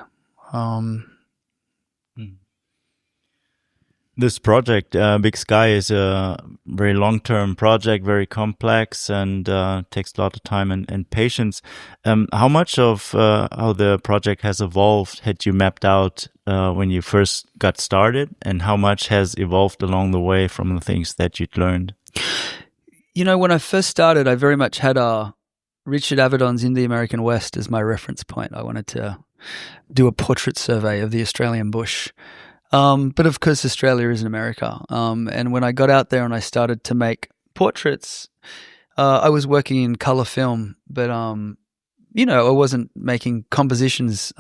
This project, Big Sky, is a very long-term project, very complex, and takes a lot of time and patience. How much of how the project has evolved had you mapped out when you first got started, and how much has evolved along the way from the things that you'd learned? When I first started, I very much had Richard Avedon's In the American West as my reference point. I wanted to do a portrait survey of the Australian bush. But of course, Australia isn't America. And when I got out there and I started to make portraits, I was working in color film, but, I wasn't making compositions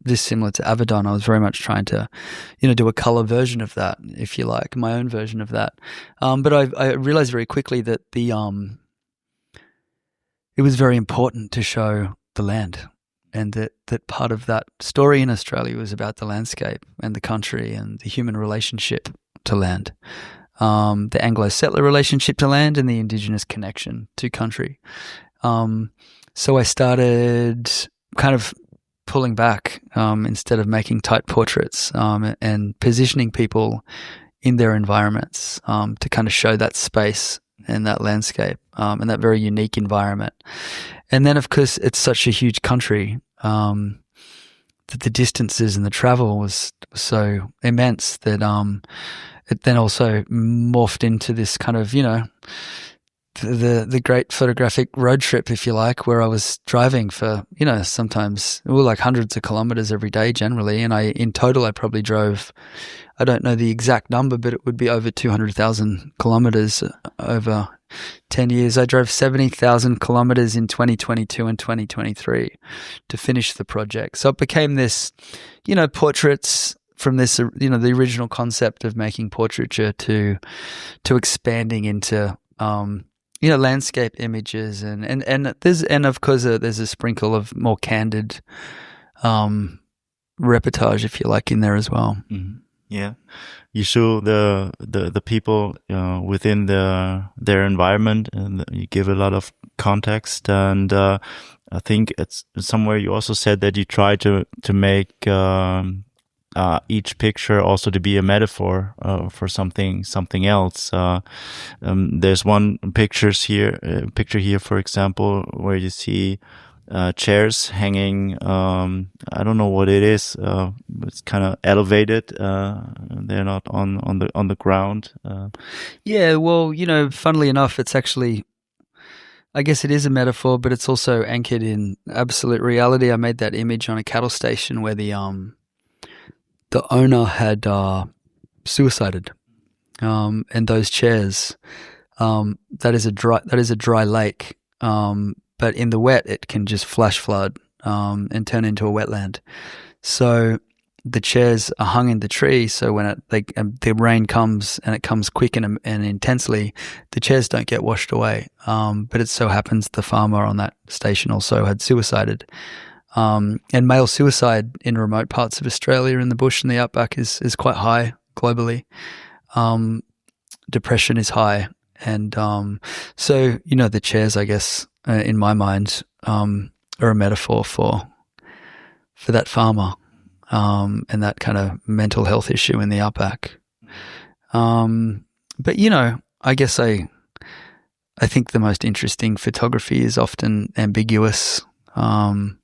this similar to Avedon. I was very much trying to, do a color version of that, if you like, my own version of that. But I realized very quickly that it was very important to show the land. And that part of that story in Australia was about the landscape and the country and the human relationship to land, the Anglo-settler relationship to land and the Indigenous connection to country. So I started kind of pulling back instead of making tight portraits and positioning people in their environments to kind of show that space and that landscape and that very unique environment. And then, of course, it's such a huge country that the distances and the travel was so immense that it then also morphed into this kind of, the great photographic road trip, if you like, where I was driving for, sometimes like hundreds of kilometers every day generally. And in total, I probably drove, I don't know the exact number, but it would be over 200,000 kilometers over 10 years. I drove 70,000 kilometers in 2022 and 2023 to finish the project. So it became this, portraits from this, the original concept of making portraiture to expanding into, landscape images and of course there's a sprinkle of more candid reportage, if you like, in there as well. Mm-hmm. Yeah, you show the people within their environment, and you give a lot of context. And I think it's somewhere you also said that you try to make each picture also to be a metaphor for something else. There's one picture here, for example, where you see chairs hanging. I don't know what it is. It's kind of elevated. They're not on the ground. Yeah, well, funnily enough, it's actually, I guess it is a metaphor, but it's also anchored in absolute reality. I made that image on a cattle station where the owner had suicided, and those chairs, that is a dry lake. But in the wet, it can just flash flood and turn into a wetland. So the chairs are hung in the tree. So when the rain comes and it comes quick and intensely, the chairs don't get washed away. But it so happens the farmer on that station also had suicided. And male suicide in remote parts of Australia in the bush and the outback is quite high globally. depression is high. And so, the chairs, I guess, in my mind, are a metaphor for that farmer and that kind of mental health issue in the Outback. But, I guess I think the most interesting photography is often ambiguous. And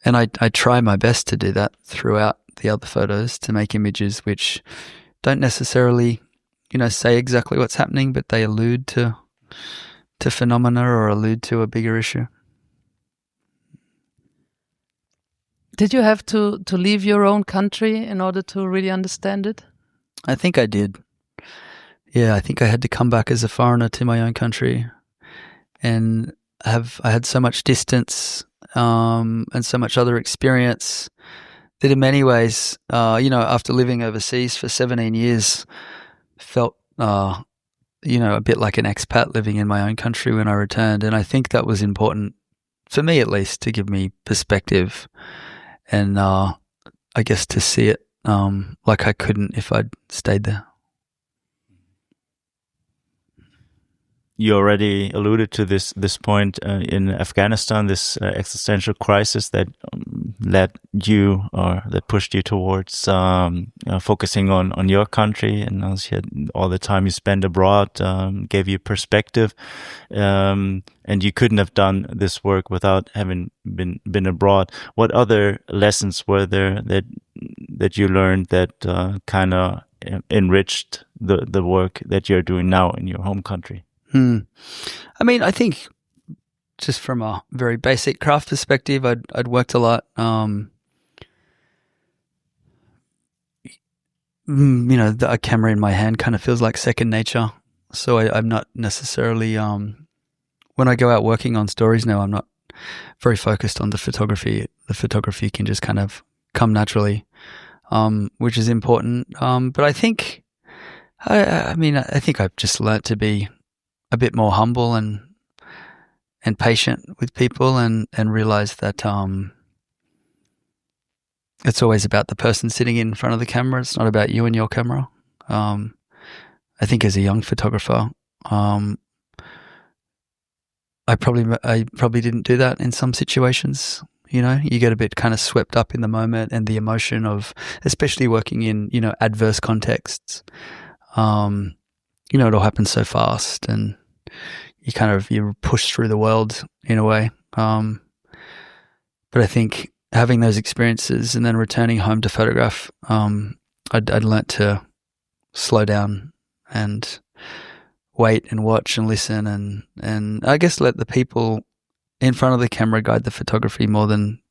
I try my best to do that throughout the other photos, to make images which don't necessarily, say exactly what's happening, but they allude to phenomena or allude to a bigger issue. Did you have to leave your own country in order to really understand it? I think I did. Yeah, I think I had to come back as a foreigner to my own country, and I had so much distance and so much other experience that in many ways, after living overseas for 17 years, felt, a bit like an expat living in my own country when I returned. And I think that was important, for me at least, to give me perspective and I guess to see it like I couldn't if I'd stayed there. You already alluded to this point in Afghanistan, this existential crisis that led you, or that pushed you towards focusing on your country, and also all the time you spent abroad gave you perspective, and you couldn't have done this work without having been abroad. What other lessons were there that you learned that kind of enriched the work that you're doing now in your home country? I mean, I think just from a very basic craft perspective, I'd worked a lot. A camera in my hand kind of feels like second nature. So I'm not necessarily, when I go out working on stories now, I'm not very focused on the photography. The photography can just kind of come naturally, which is important. But I think, I think I've just learnt to be a bit more humble and patient with people, and realize that it's always about the person sitting in front of the camera. It's not about you and your camera. I think as a young photographer, I probably didn't do that in some situations. You get a bit kind of swept up in the moment and the emotion of, especially working in, adverse contexts. It all happens so fast, and you're pushed through the world in a way. But I think having those experiences and then returning home to photograph, I'd learnt to slow down and wait and watch and listen, and I guess let the people in front of the camera guide the photography more than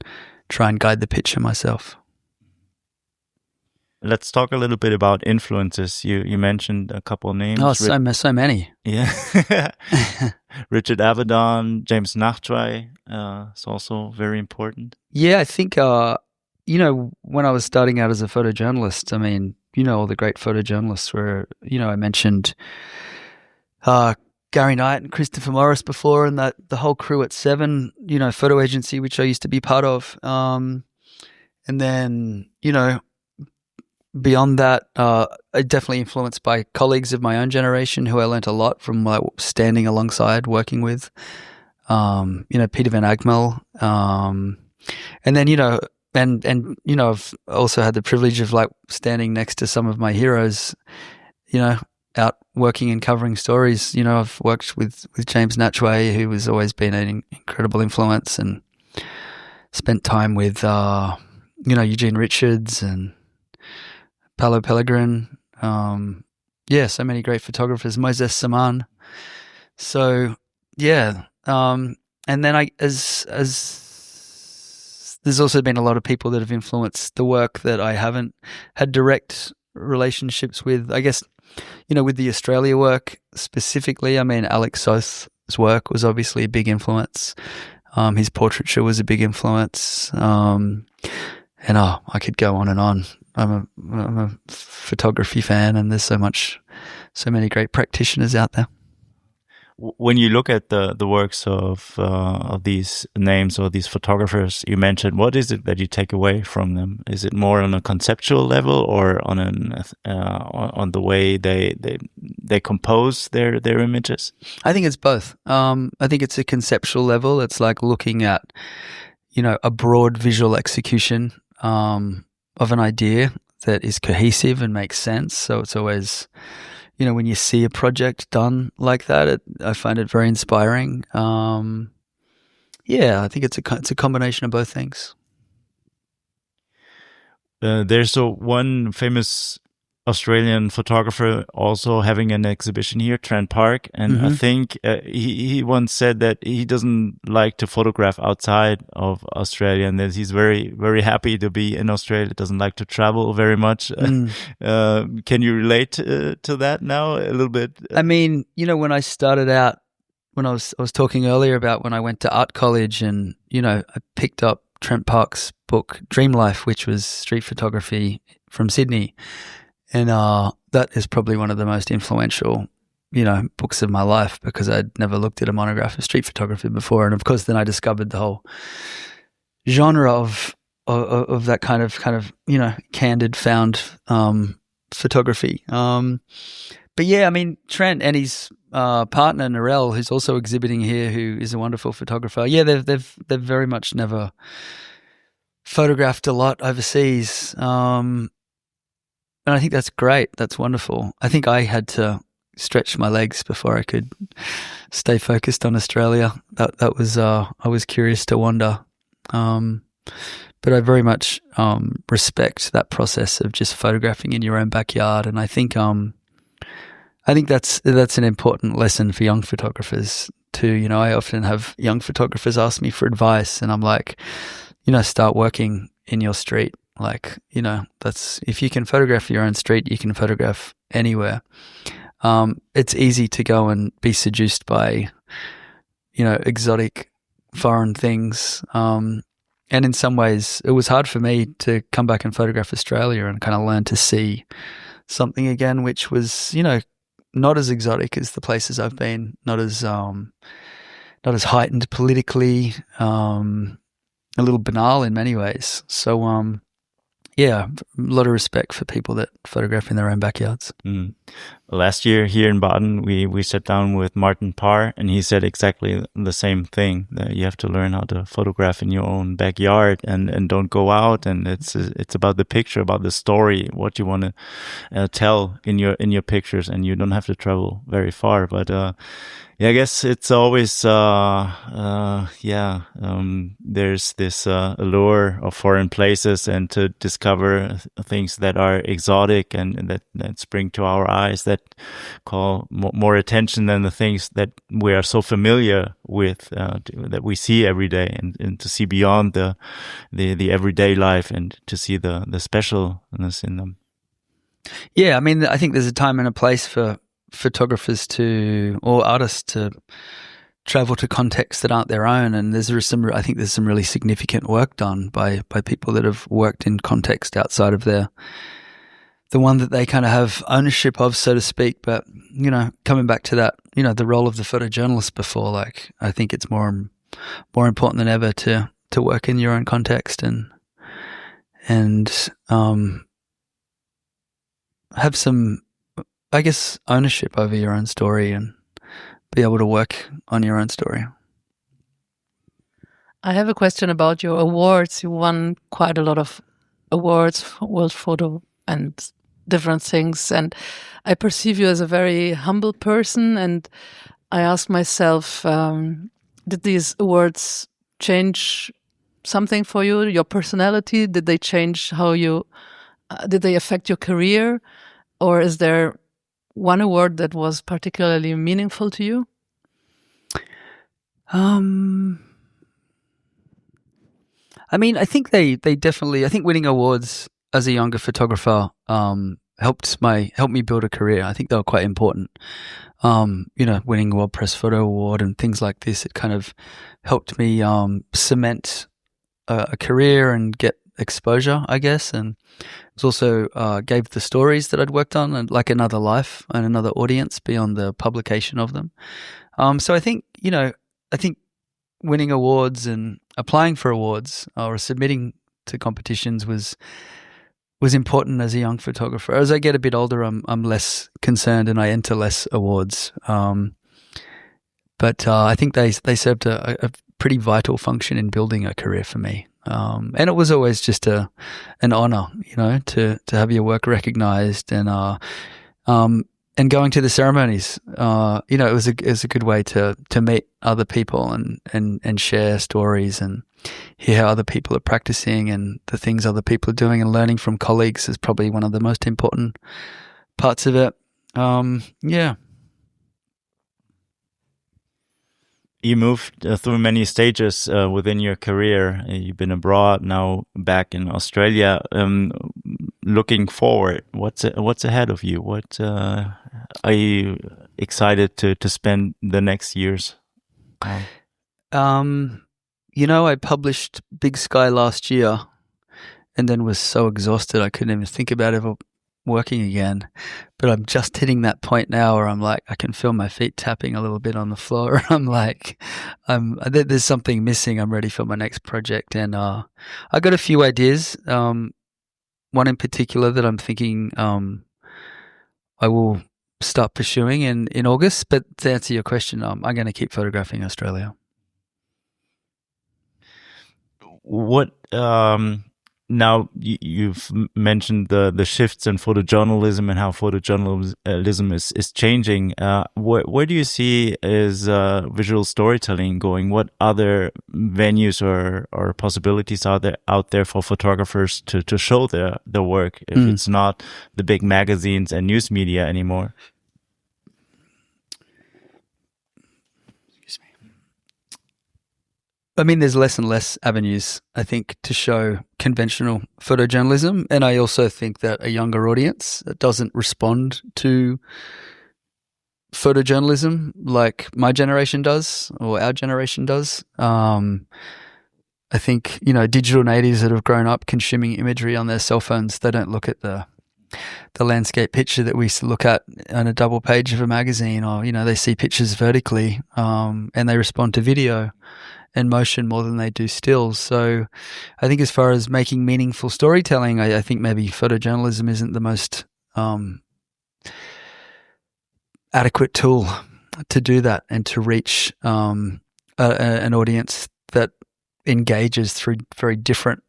try and guide the picture myself. Let's talk a little bit about influences. You mentioned a couple of names. Oh, so many. Yeah. Richard Avedon, James Nachtwey is also very important. Yeah, I think, when I was starting out as a photojournalist, I mean, all the great photojournalists were, I mentioned Gary Knight and Christopher Morris before, and that the whole crew at Seven, photo agency, which I used to be part of. And then, beyond that, definitely influenced by colleagues of my own generation who I learnt a lot from, standing alongside, working with. Peter Van Agmel, and then I've also had the privilege of standing next to some of my heroes, out working and covering stories. I've worked with James Nachtwey, who has always been an incredible influence, and spent time with Eugene Richards and Paolo Pellegrin, so many great photographers, Moses Saman. So and then as there's also been a lot of people that have influenced the work that I haven't had direct relationships with. I guess, with the Australia work specifically, I mean, Alex Soth's work was obviously a big influence. His portraiture was a big influence. And I could go on and on. I'm a photography fan, and there's so many great practitioners out there. when you look at the works of these names or these photographers you mentioned, what is it that you take away from them? Is it more on a conceptual level, or on the way they compose their images? I think it's both. I think it's a conceptual level. It's like looking at, a broad visual execution of an idea that is cohesive and makes sense. So it's always, when you see a project done like that, I find it very inspiring. I think it's a combination of both things. There's one famous Australian photographer also having an exhibition here, Trent Park, and I think he once said that he doesn't like to photograph outside of Australia, and that he's very, very happy to be in Australia, doesn't like to travel very much. Can you relate to that now a little bit? I mean, when I started out, when I was talking earlier about when I went to art college, and I picked up Trent Park's book Dream Life, which was street photography from Sydney. And that is probably one of the most influential, books of my life, because I'd never looked at a monograph of street photography before. And of course, then I discovered the whole genre of that kind of candid found photography. But yeah, I mean, Trent and his partner Narelle, who's also exhibiting here, who is a wonderful photographer. Yeah, they've very much never photographed a lot overseas. And I think that's great. That's wonderful. I think I had to stretch my legs before I could stay focused on Australia. That was I was curious to wander, but I very much respect that process of just photographing in your own backyard. And I think that's an important lesson for young photographers too. I often have young photographers ask me for advice, and I'm like, start working in your street. Like, that's, if you can photograph your own street, you can photograph anywhere. It's easy to go and be seduced by, exotic foreign things. And in some ways, it was hard for me to come back and photograph Australia and kind of learn to see something again, which was, not as exotic as the places I've been, not as heightened politically, a little banal in many ways. So, yeah, a lot of respect for people that photograph in their own backyards. Last year here in Baden, we sat down with Martin Parr, and he said exactly the same thing, that you have to learn how to photograph in your own backyard and don't go out. And it's about the picture, about the story, what you want to tell in your pictures, and you don't have to travel very far. But I guess it's always there's this allure of foreign places, and to discover things that are exotic and that spring to our eyes, that call more attention than the things that we are so familiar with, that we see every day, and to see beyond the everyday life, and to see the specialness in them. Yeah, I mean, I think there's a time and a place for photographers or artists to travel to contexts that aren't their own, and I think there's some really significant work done by people that have worked in context outside of the one that they kind of have ownership of, so to speak. But coming back to that, the role of the photojournalist before, like, I think it's more important than ever to work in your own context and have some, I guess, ownership over your own story and be able to work on your own story. I have a question about your awards. You won quite a lot of awards for World Photo and different things, and I perceive you as a very humble person, and I ask myself, did these awards change something for you, your personality? Did they change how did they affect your career? Or is there one award that was particularly meaningful to you? I mean, I think they definitely, I think winning awards as a younger photographer helped me build a career. I think they were quite important. Winning World Press Photo Award and things like this, it kind of helped me cement a career and get exposure, I guess. And it also gave the stories that I'd worked on and like another life and another audience beyond the publication of them. So I think winning awards and applying for awards or submitting to competitions was important as a young photographer. As I get a bit older, I'm less concerned and I enter less awards. But I think they served a pretty vital function in building a career for me. And it was always just an honor, to have your work recognized and going to the ceremonies. It was a good way to meet other people and share stories and hear how other people are practicing and the things other people are doing, and learning from colleagues is probably one of the most important parts of it. Yeah. You moved through many stages within your career. You've been abroad, now back in Australia. Looking forward, what's ahead of you? What are you excited to spend the next years? I published Big Sky last year and then was so exhausted I couldn't even think about ever working again. But I'm just hitting that point now where I'm like, I can feel my feet tapping a little bit on the floor. I'm like, there's something missing. I'm ready for my next project. And I got a few ideas. One in particular that I'm thinking I will start pursuing in August. But to answer your question, I'm going to keep photographing Australia. What now you've mentioned the shifts in photojournalism and how photojournalism is changing. Where do you see is visual storytelling going? What other venues or possibilities are there out there for photographers to show their work if it's not the big magazines and news media anymore? I mean, there's less and less avenues, I think, to show conventional photojournalism. And I also think that a younger audience doesn't respond to photojournalism like my generation does or our generation does. I think, digital natives that have grown up consuming imagery on their cell phones, they don't look at the landscape picture that we used to look at on a double page of a magazine, or, they see pictures vertically and they respond to video and motion more than they do stills. So I think as far as making meaningful storytelling, I think maybe photojournalism isn't the most adequate tool to do that and to reach an audience that engages through very different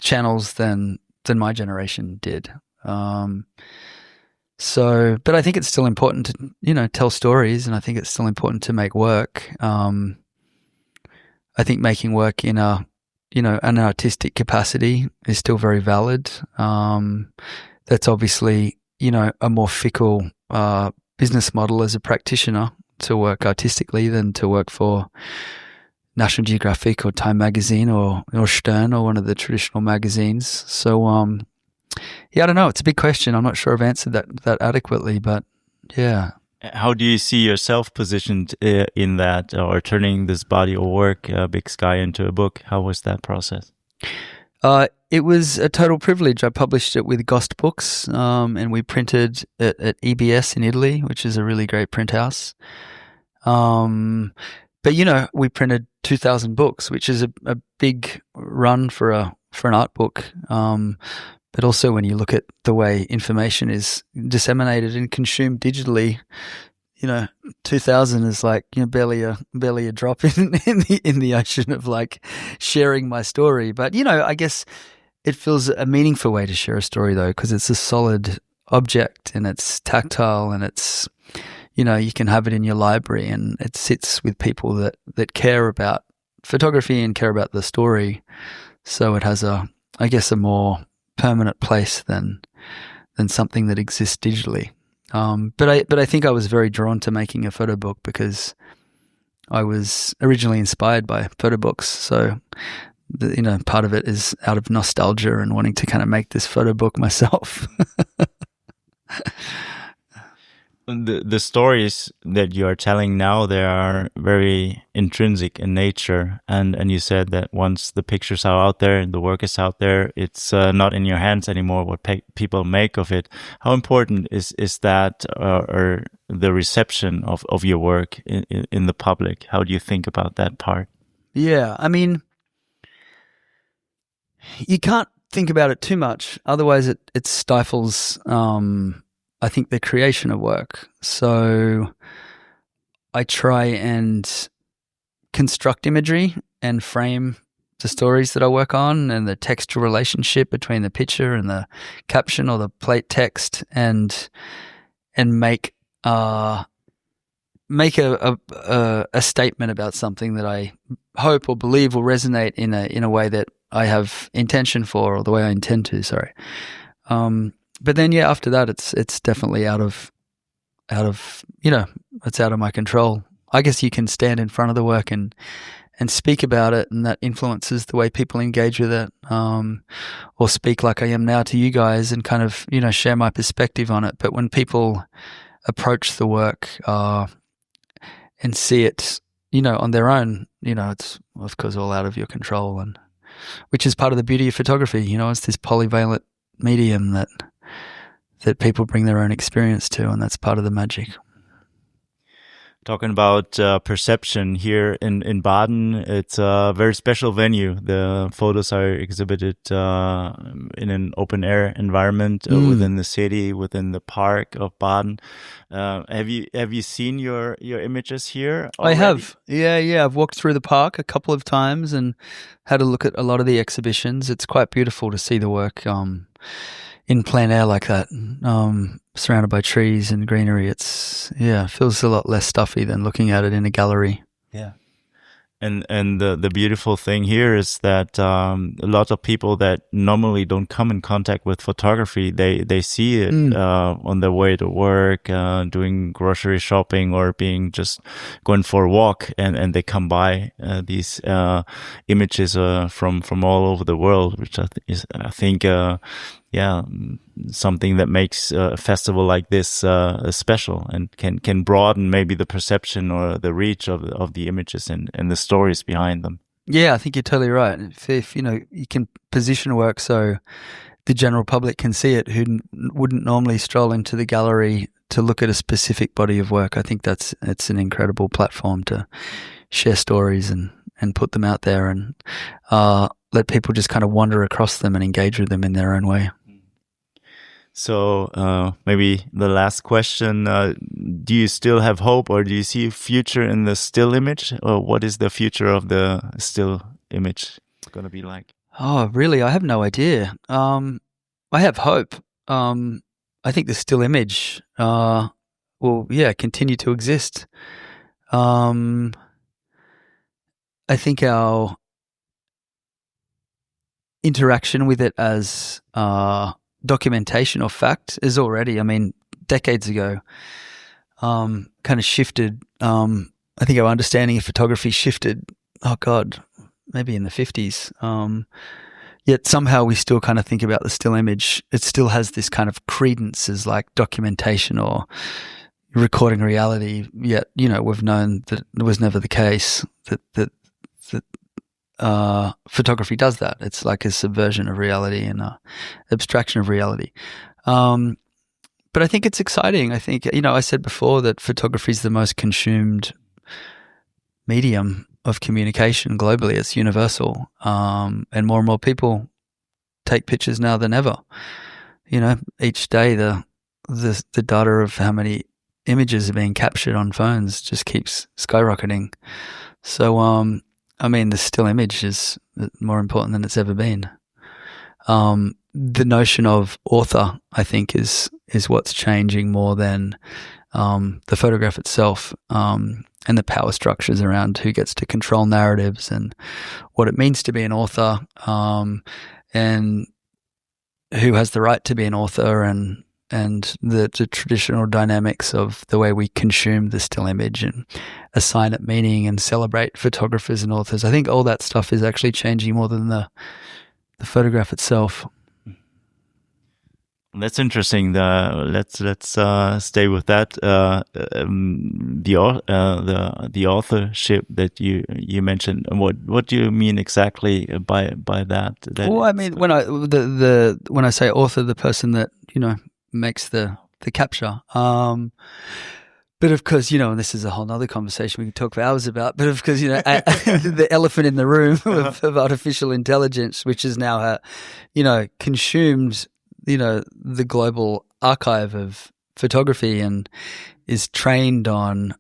channels than my generation did. But I think it's still important to, tell stories, and I think it's still important to make work. I think making work in an artistic capacity is still very valid. That's obviously, a more fickle business model as a practitioner to work artistically than to work for National Geographic or Time Magazine or Schon or one of the traditional magazines. So, I don't know. It's a big question. I'm not sure I've answered that adequately, but yeah. How do you see yourself positioned in that, or turning this body of work, Big Sky, into a book? How was that process? It was a total privilege. I published it with Ghost Books, and we printed it at EBS in Italy, which is a really great print house. But we printed 2,000 books, which is a big run for an art book. But also when you look at the way information is disseminated and consumed digitally, 2,000 is like barely a drop in the ocean of like sharing my story. But I guess it feels a meaningful way to share a story though, because it's a solid object and it's tactile and it's you can have it in your library and it sits with people that care about photography and care about the story. So it has a more permanent place than something that exists digitally. But I think I was very drawn to making a photo book because I was originally inspired by photo books. So, part of it is out of nostalgia and wanting to kind of make this photo book myself. the stories that you are telling now, they are very intrinsic in nature, and you said that once the pictures are out there and the work is out there, it's not in your hands anymore what people make of it. How important is that, or the reception of your work in the public? How do you think about that part? Yeah, I mean, you can't think about it too much, otherwise it stifles I think the creation of work. So I try and construct imagery and frame the stories that I work on, and the textual relationship between the picture and the caption or the plate text, and make a statement about something that I hope or believe will resonate in a way that I have intention for, or the way I intend to. Sorry. But then, yeah, after that, it's definitely out of it's out of my control. I guess you can stand in front of the work and speak about it, and that influences the way people engage with it, or speak like I am now to you guys and kind of, share my perspective on it. But when people approach the work and see it, on their own, it's of course all out of your control, and which is part of the beauty of photography. It's this polyvalent medium that people bring their own experience to, and that's part of the magic. Talking about perception here in Baden, it's a very special venue. The photos are exhibited in an open air environment within the city, within the park of Baden. Have you seen your images here already? I have. Yeah. I've walked through the park a couple of times and had a look at a lot of the exhibitions. It's quite beautiful to see the work in plein air like that, surrounded by trees and greenery. It feels a lot less stuffy than looking at it in a gallery. Yeah. And the beautiful thing here is that a lot of people that normally don't come in contact with photography, they see it on their way to work, doing grocery shopping, or just going for a walk, and they come by these images from all over the world, which I think something that makes a festival like this special, and can broaden maybe the perception or the reach of the images and the stories behind them. Yeah, I think you're totally right. If you can position work so the general public can see it, who wouldn't normally stroll into the gallery to look at a specific body of work, I think it's an incredible platform to share stories and put them out there, and let people just kind of wander across them and engage with them in their own way. So maybe the last question, do you still have hope, or do you see a future in the still image? Or what is the future of the still image going to be like? Oh, really? I have no idea. I have hope. I think the still image will continue to exist. I think our interaction with it as documentation or fact is already, decades ago, kind of shifted. I think our understanding of photography shifted, maybe in the 50s. Yet somehow we still kind of think about the still image. It still has this kind of credence as like documentation or recording reality. Yet, we've known that it was never the case, that photography does that. It's like a subversion of reality and a abstraction of reality. But I think it's exciting. I think, I said before that photography is the most consumed medium of communication globally. It's universal. And more people take pictures now than ever. Each day the data of how many images are being captured on phones just keeps skyrocketing. So, the still image is more important than it's ever been. The notion of author, I think, is what's changing more than the photograph itself, and the power structures around who gets to control narratives and what it means to be an author, and who has the right to be an author, and the traditional dynamics of the way we consume the still image and assign it meaning and celebrate photographers and authors. I think all that stuff is actually changing more than the photograph itself. That's interesting. Let's stay with that. The authorship that you mentioned. What do you mean exactly by that? Well, I mean, when I say author, the person that makes the capture. But of course, and this is a whole other conversation we can talk for hours about. But of course, the elephant in the room of artificial intelligence, which is now, consumed, the global archive of photography and is trained on,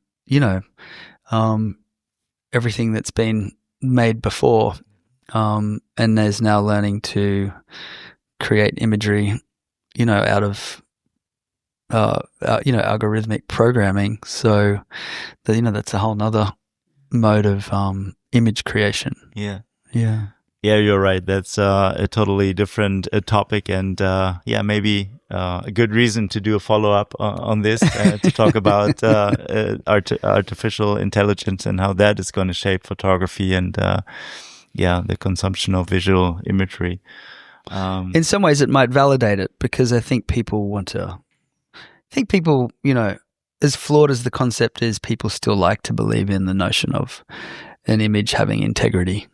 everything that's been made before, and is now learning to create imagery, out of algorithmic programming. So, that's a whole nother mode of image creation. Yeah. Yeah. Yeah, you're right. That's a totally different topic, and maybe a good reason to do a follow-up on this to talk about artificial intelligence and how that is going to shape photography and the consumption of visual imagery. In some ways, it might validate it, because I think people as flawed as the concept is, people still like to believe in the notion of an image having integrity,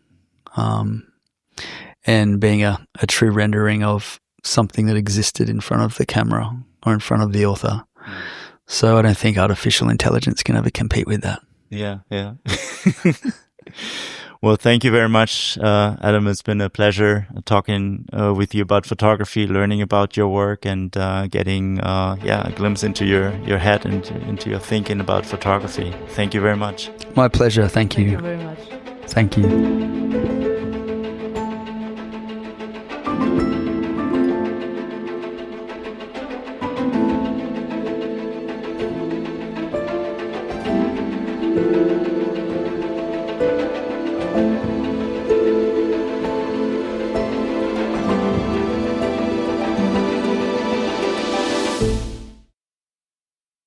and being a true rendering of something that existed in front of the camera or in front of the author. So I don't think artificial intelligence can ever compete with that. Yeah. Well, thank you very much, Adam. It's been a pleasure talking with you about photography, learning about your work, and getting a glimpse into your head and into your thinking about photography. Thank you very much. My pleasure. Thank you. Thank you very much. Thank you.